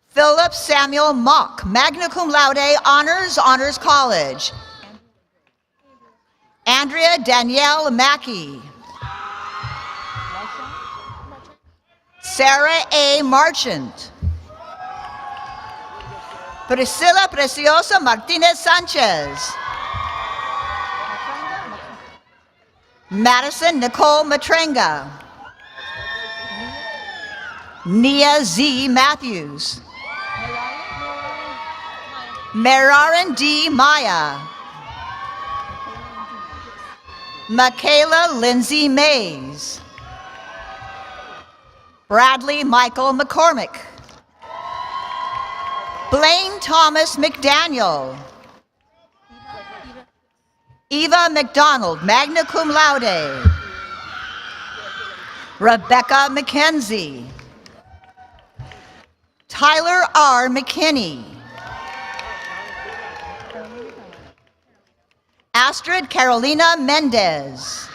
Philip Samuel Mock, magna cum laude, Honors College. Andrea Danielle Mackey. Sarah A. Marchant. Priscilla Preciosa Martinez Sanchez. Madison Nicole Matrenga. Nia Z. Matthews. Meraran D. Maya. Michaela Lindsay Mays. Bradley Michael McCormick. Blaine Thomas McDaniel. Eva McDonald, magna cum laude. Rebecca McKenzie. Tyler R. McKinney. Astrid Carolina Mendez.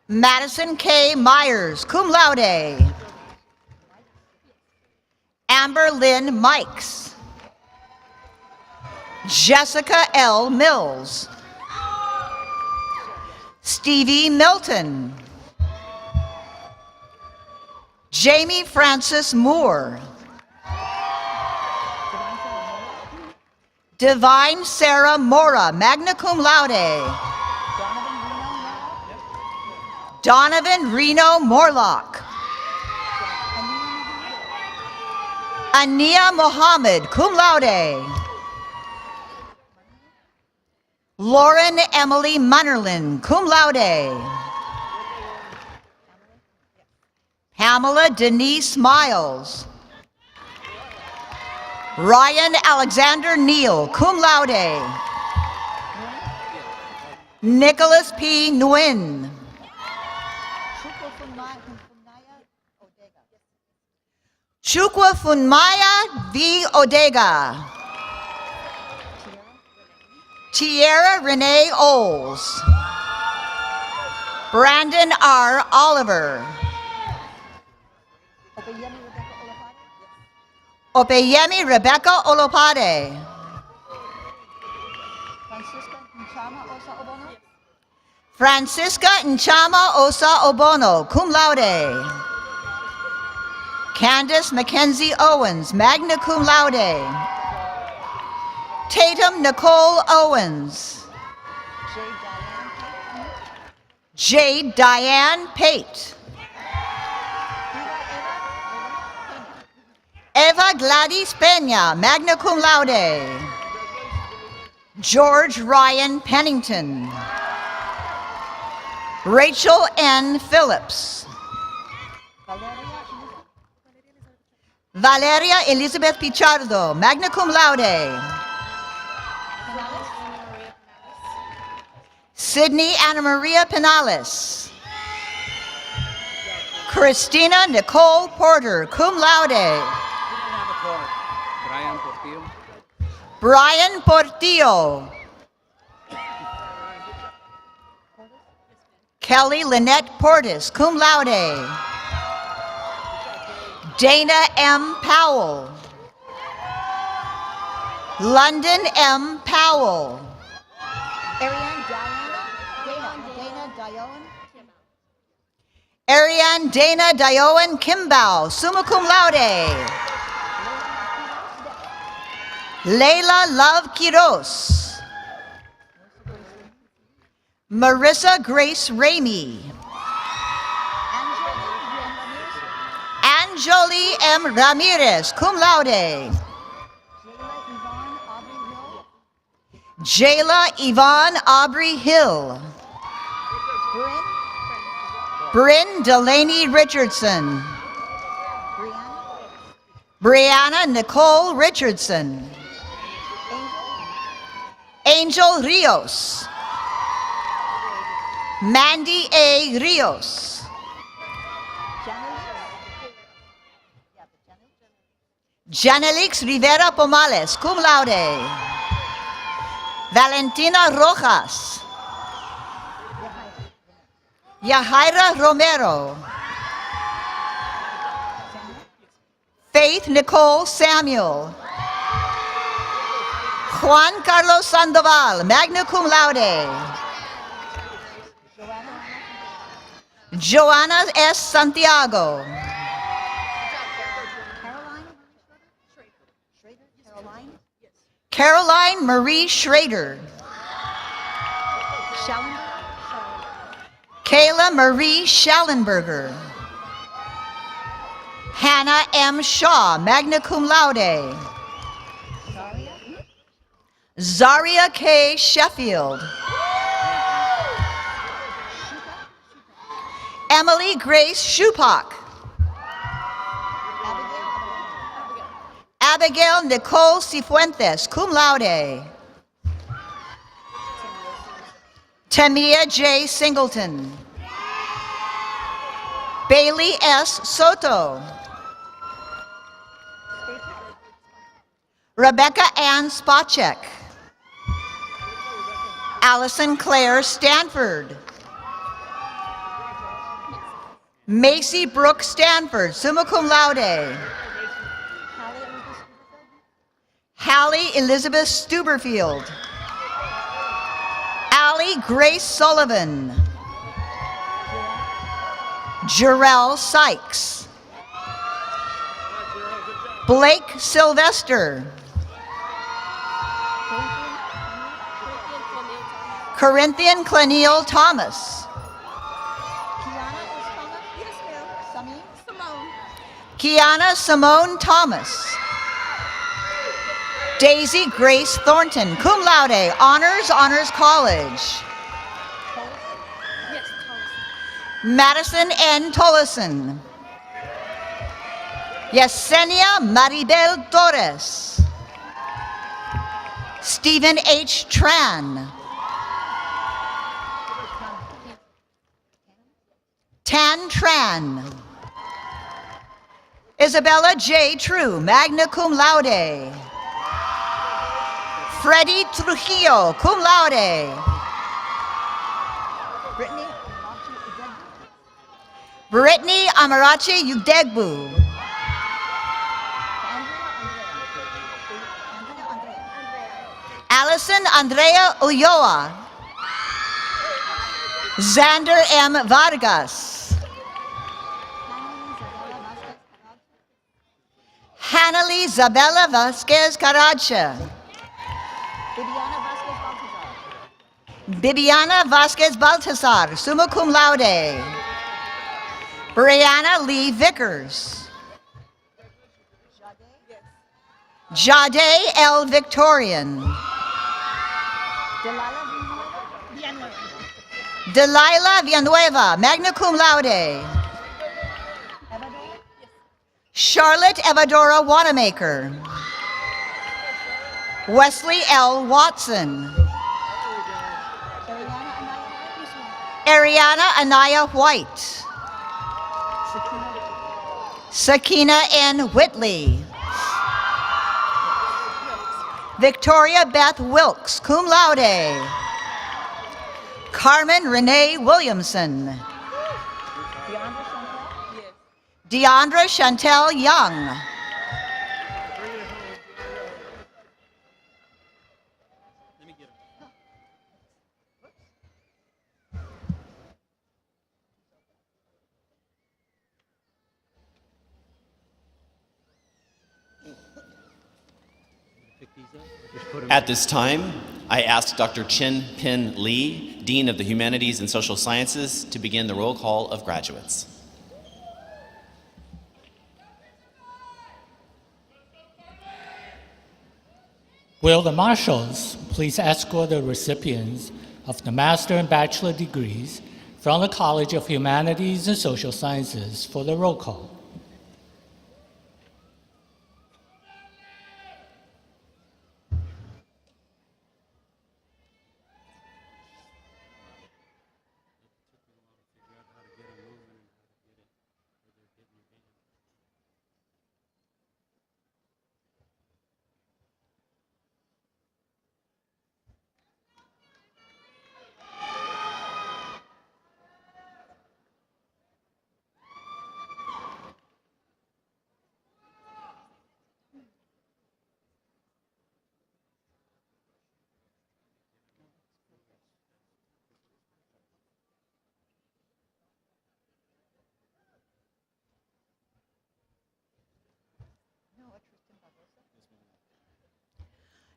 Madison K. Myers, cum laude. Amber Lynn Mikes. Jessica L. Mills. Stevie Milton. Jamie Francis Moore. Divine Sarah Mora, magna cum laude. Donovan Reno Morlock. Ania Mohammed, cum laude. Lauren Emily Munnerlin, cum laude. Pamela Denise Miles. Ryan Alexander Neal, cum laude. Nicholas P. Nguyen. Chukwa Funmaya V. Odega. Tierra Renee Oles. Brandon R. Oliver. Opeyemi Rebecca Olopade. Francisca Nchama Osa Obono, cum laude. Candace Mackenzie Owens, magna cum laude. Tatum Nicole Owens. J. Diane Pate. Eva Gladys Peña, magna cum laude. George Ryan Pennington. Rachel N. Phillips. Valeria Elizabeth Pichardo, magna cum laude. Sydney Anna Maria Penales. Christina Nicole Porter, cum laude. Brian Portillo. Kelly Lynette Portis, cum laude. Dana M. Powell. London M. Powell. Ariane Dana Dioan Kimball, summa cum laude. Layla Love Quiros. Marissa Grace Ramey. Anjali M. Ramirez, cum laude. Jayla Yvonne Aubrey Hill. Bryn Delaney Richardson. Brianna Nicole Richardson. Angel Rios. Mandy A. Rios. Janelix Rivera Pomales, cum laude. Valentina Rojas. Yahaira Romero. Faith Nicole Samuel. Juan Carlos Sandoval, magna cum laude. Joanna S. Santiago. Caroline Marie Schrader. Kayla Marie Schallenberger. Hannah M. Shaw, magna cum laude. Zaria K. Sheffield. Emily Grace Shupak. Abigail Nicole Cifuentes, cum laude. Tamia J. Singleton. Bailey S. Soto. Rebecca Ann Spacek. Allison Claire Stanford. Macy Brooke Stanford, summa cum laude. Hallie Elizabeth Stuberfield. Allie Grace Sullivan. Jarrell Sykes. Blake Sylvester. Corinthian Clenille Thomas. Kiana Simone Thomas. Daisy Grace Thornton, cum laude, Honors College. Madison N. Tollison. Yesenia Maribel Torres. Stephen H. Tran. Tan Tran. Isabella J. True, magna cum laude. Freddie Trujillo, cum laude. Brittany Amarachi Udegbu. Allison Andrea Ulloa. Xander M. Vargas. Hannalie Zabella Vasquez Caracha. Bibiana Vasquez Baltasar, summa cum laude. Brianna Lee Vickers. Jade L. Victorian. Delilah Villanueva, magna cum laude. Charlotte Evadora Wanamaker. Wesley L. Watson. Ariana Anaya White. Sakina N. Whitley. Victoria Beth Wilkes, cum laude. Carmen Renee Williamson. Deandra Chantel Young. At this time, I ask Dr. Chin Pin Lee, Dean of the Humanities and Social Sciences, to begin the roll call of graduates. Will the marshals please escort the recipients of the master and bachelor degrees from the College of Humanities and Social Sciences for the roll call?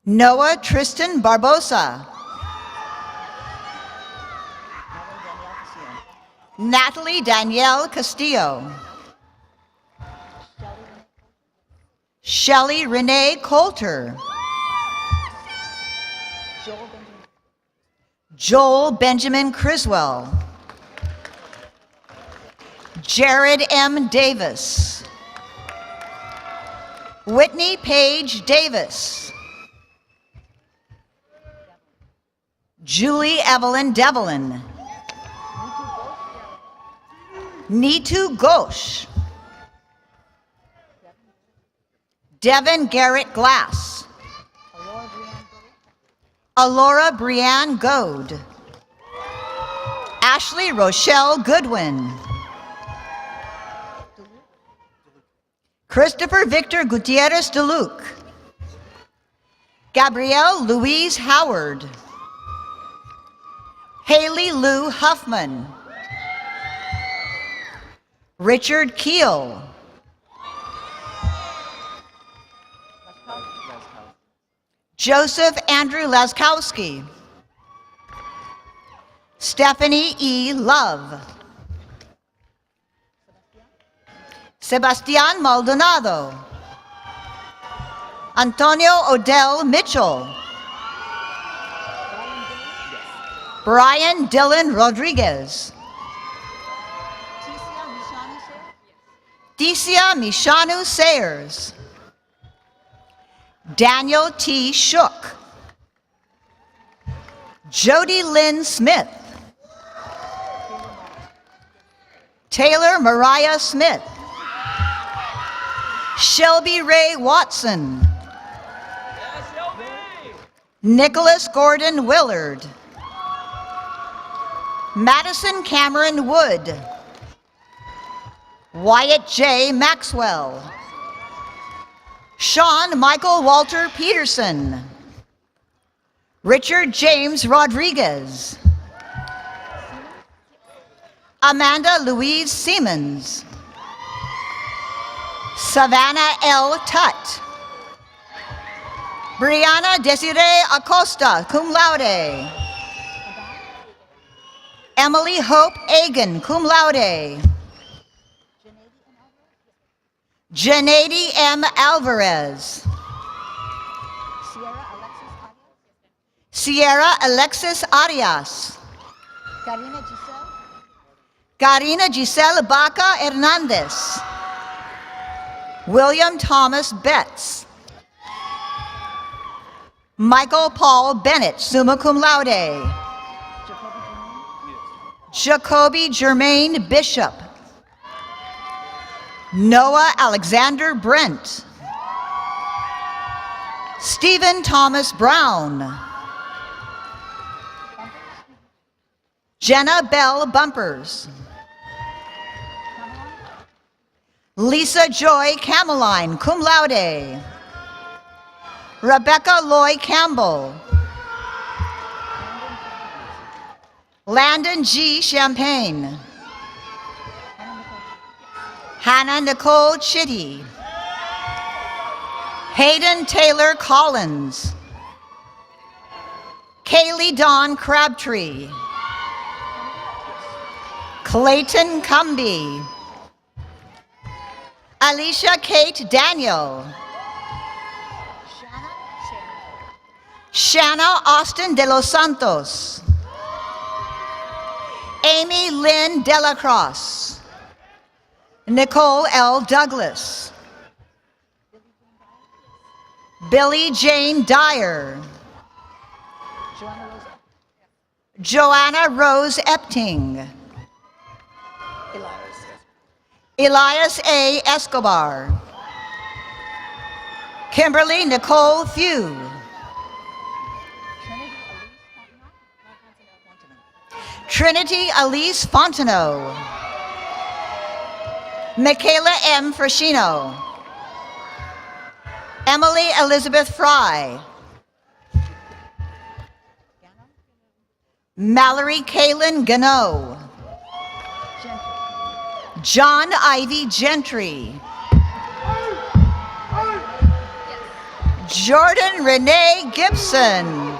Noah Tristan Barbosa. Natalie Danielle Castillo. Shelley Renee Coulter. Joel Benjamin Criswell. Jared M. Davis. Whitney Page Davis. Julie Evelyn Devlin. Neetu Ghosh. Devin Garrett Glass. Alora Brianne Goad. Ashley Rochelle Goodwin. Christopher Victor Gutierrez DeLuc. Gabrielle Louise Howard. Haley Lou Huffman. Richard Keel. Joseph Andrew Laskowski. Stephanie E. Love. Sebastian Maldonado. Antonio Odell Mitchell. Brian Dylan Rodriguez. Decia Mishanu Sayers. Daniel T. Shook. Jody Lynn Smith. Taylor Mariah Smith. Shelby Ray Watson. Nicholas Gordon Willard. Madison Cameron Wood. Wyatt J. Maxwell. Sean Michael Walter Peterson. Richard James Rodriguez. Amanda Louise Siemens. Savannah L. Tutt. Brianna Desiree Acosta, cum laude. Emily Hope Agan, cum laude. Janady M. Alvarez. Sierra Alexis Arias. Karina Giselle Baca Hernandez. William Thomas Betts. Michael Paul Bennett, summa cum laude. Jacoby Germain Bishop. Noah Alexander Brent. Stephen Thomas Brown. Jenna Bell Bumpers. Lisa Joy Cameline, cum laude. Rebecca Loy Campbell. Landon G. Champagne. Hannah Nicole Chitty. Hayden Taylor Collins. Kaylee Dawn Crabtree. Clayton Cumby. Alicia Kate Daniel. Shanna Austin de los Santos. Amy Lynn Delacrosse. Nicole L. Douglas. Billy Jane Dyer. Joanna Rose Epting. Elias A. Escobar. Kimberly Nicole Few. Trinity Elise Fontenot. Michaela M. Frashino. Emily Elizabeth Fry. Mallory Kaylin Gano. John Ivy Gentry. Jordan Renee Gibson.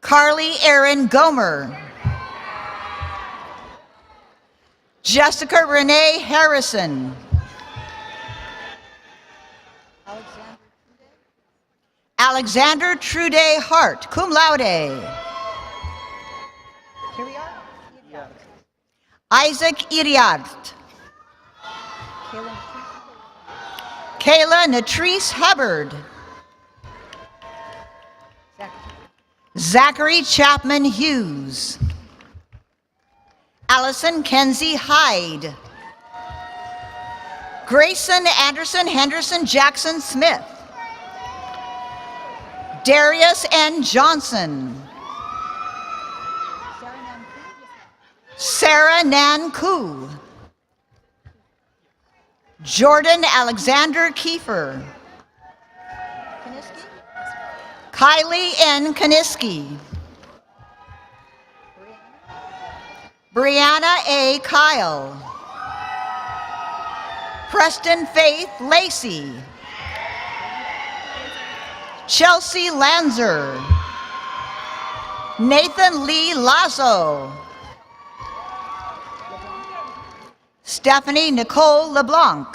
Carly Erin Gomer. Jessica Renee Harrison. Alexander Trude Hart, cum laude. Here we are. Isaac Iriart. Kayla Natrice Hubbard. Zachary Chapman Hughes. Allison Kenzie Hyde. Grayson Anderson Henderson Jackson Smith. Darius N. Johnson. Sarah Nan Koo. Jordan Alexander Kiefer. Kylie N. Kaniski. Brianna A. Kyle. Preston Faith Lacey. Chelsea Lanzer. Nathan Lee Lazo. Stephanie Nicole LeBlanc.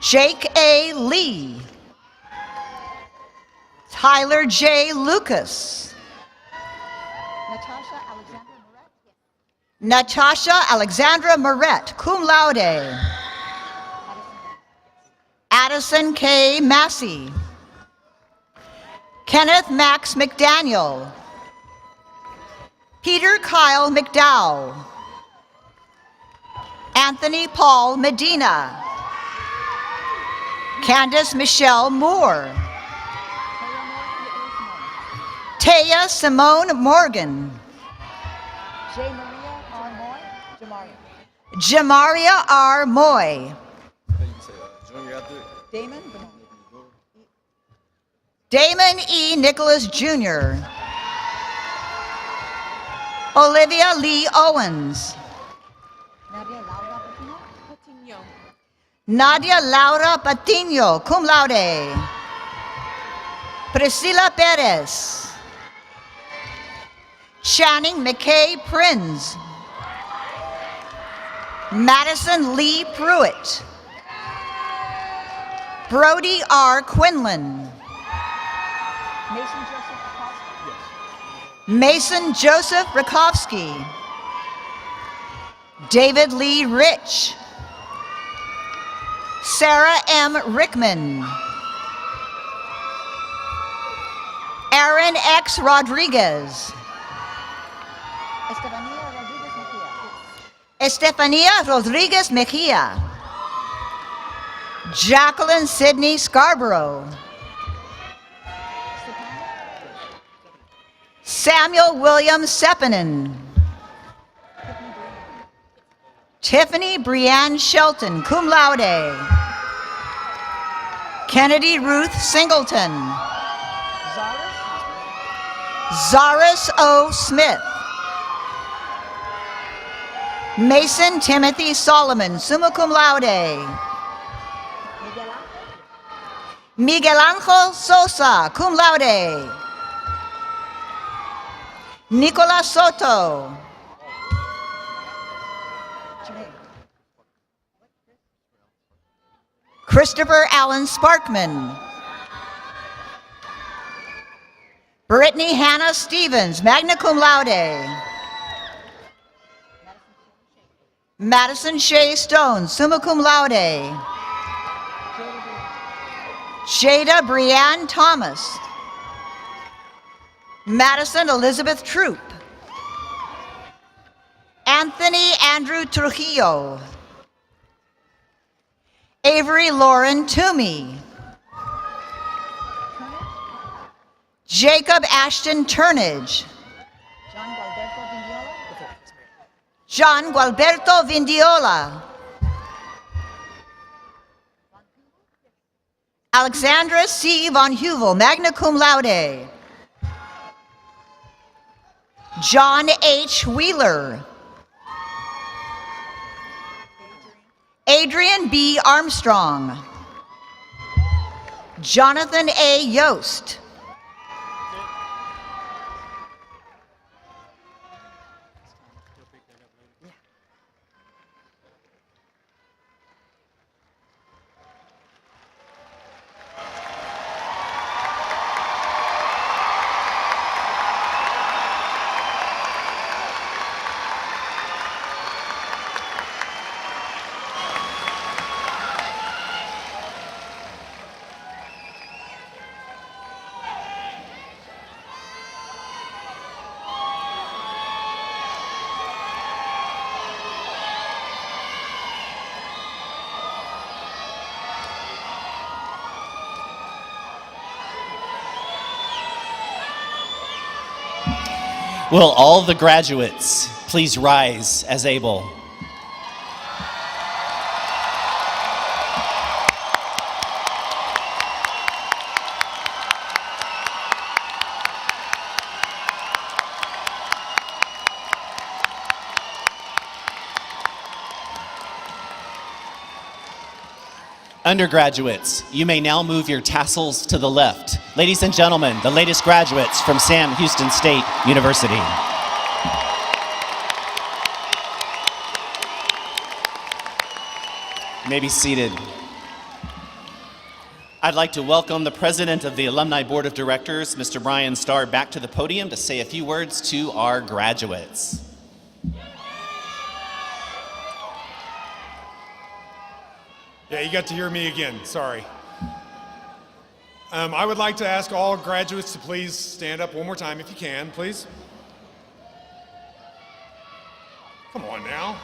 Jake A. Lee. Tyler J. Lucas. Natasha Alexandra Moret, cum laude. Addison K. Massey. Kenneth Max McDaniel. Peter Kyle McDowell. Anthony Paul Medina. Candace Michelle Moore. Taya Simone Morgan. Jamaria R. Moy. Damon E. Nicholas Jr. Olivia Lee Owens. Nadia Laura Patino, cum laude. Priscilla Perez. Channing McKay Prinz. Madison Lee Pruitt. Brody R. Quinlan. Mason Joseph Rakowski. David Lee Rich. Sarah M. Rickman. Aaron X. Rodriguez. Estefania Rodriguez Mejia. Jacqueline Sidney Scarborough. Samuel William Sepinen. Tiffany Brianne Shelton, cum laude. Kennedy Ruth Singleton. Zaris O. Smith. Mason Timothy Solomon, summa cum laude. Miguel Angel Sosa, cum laude. Nicolas Soto. Christopher Allen Sparkman. Brittany Hannah Stevens, magna cum laude. Madison Shea Stone, summa cum laude. Jada Brianne Thomas. Madison Elizabeth Troop. Anthony Andrew Trujillo. Avery Lauren Toomey. Jacob Ashton Turnage. John Gualberto Vindiola. Alexandra C. Von Huvel, magna cum laude. John H. Wheeler. Adrian B. Armstrong. Jonathan A. Yost. Will all the graduates please rise as able? Undergraduates, you may now move your tassels to the left. Ladies and gentlemen, the latest graduates from Sam Houston State University. You may be seated. I'd like to welcome the president of the Alumni Board of Directors, Mr. Brian Starr, back to the podium to say a few words to our graduates. Yeah, you got to hear me again, sorry. I would like to ask all graduates to please stand up one more time if you can, please. Come on now.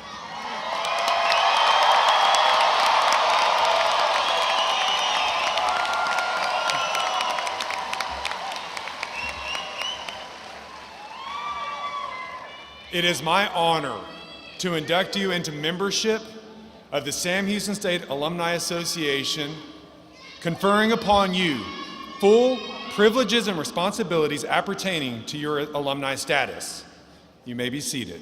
It is my honor to induct you into membership of the Sam Houston State Alumni Association, conferring upon you full privileges and responsibilities appertaining to your alumni status. You may be seated.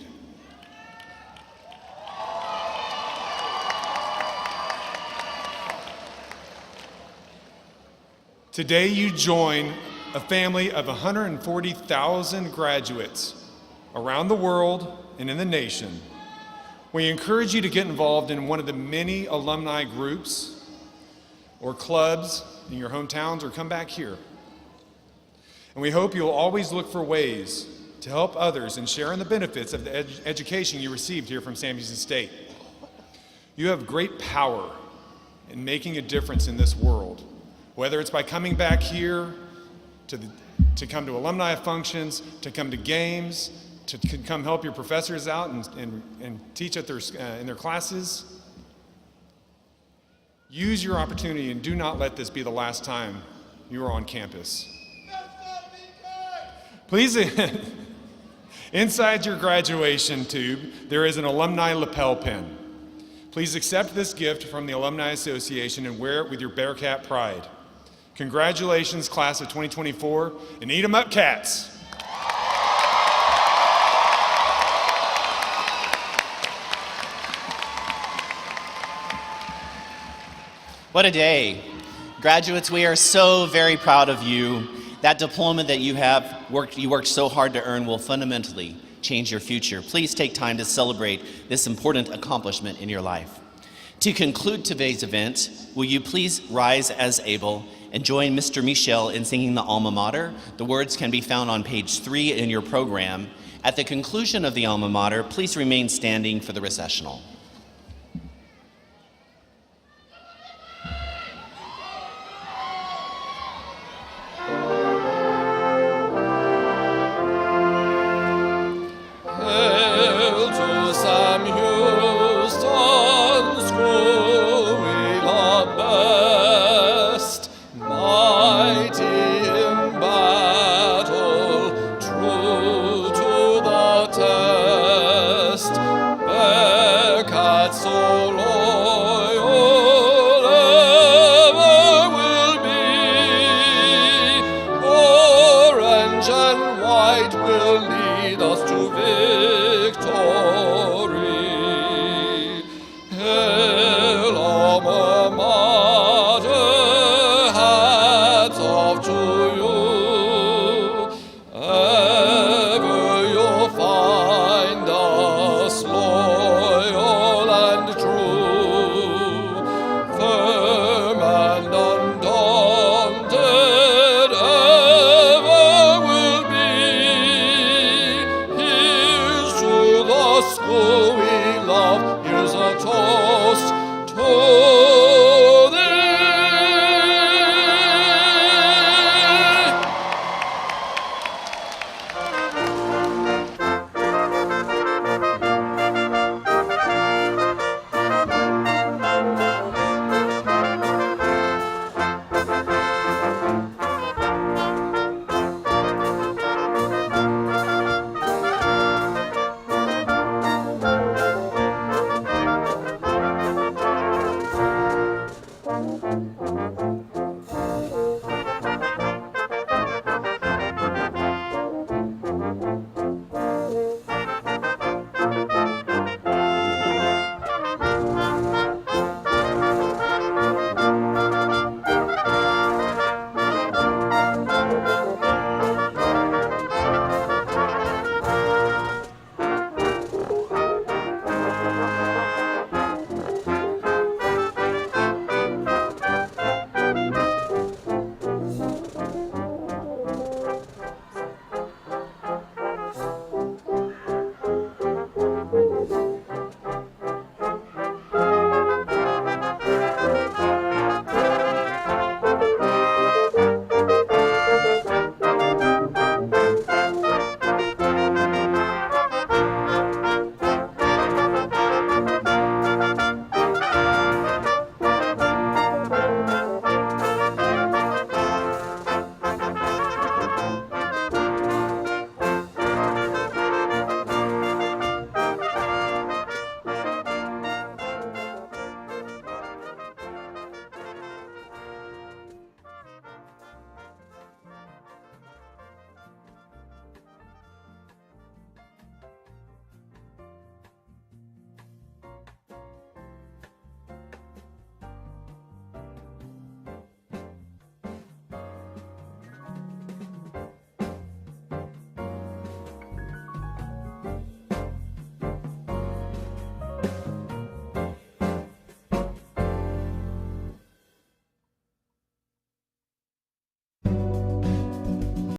Today you join a family of 140,000 graduates around the world and in the nation. We encourage you to get involved in one of the many alumni groups or clubs in your hometowns, or come back here. And we hope you'll always look for ways to help others and share in the benefits of the education you received here from Sam Houston State. You have great power in making a difference in this world, whether it's by coming back here to come to alumni functions, to come to games, to come help your professors out and teach at in their classes. Use your opportunity and do not let this be the last time you are on campus. Please, inside your graduation tube, there is an alumni lapel pin. Please accept this gift from the Alumni Association and wear it with your Bearcat pride. Congratulations, class of 2024, and eat 'em up, cats. What a day. Graduates, we are so very proud of you. That diploma that you worked so hard to earn will fundamentally change your future. Please take time to celebrate this important accomplishment in your life. To conclude today's event, will you please rise as able and join Mr. Michel in singing the Alma Mater? The words can be found on page 3 in your program. At the conclusion of the Alma Mater, please remain standing for the recessional.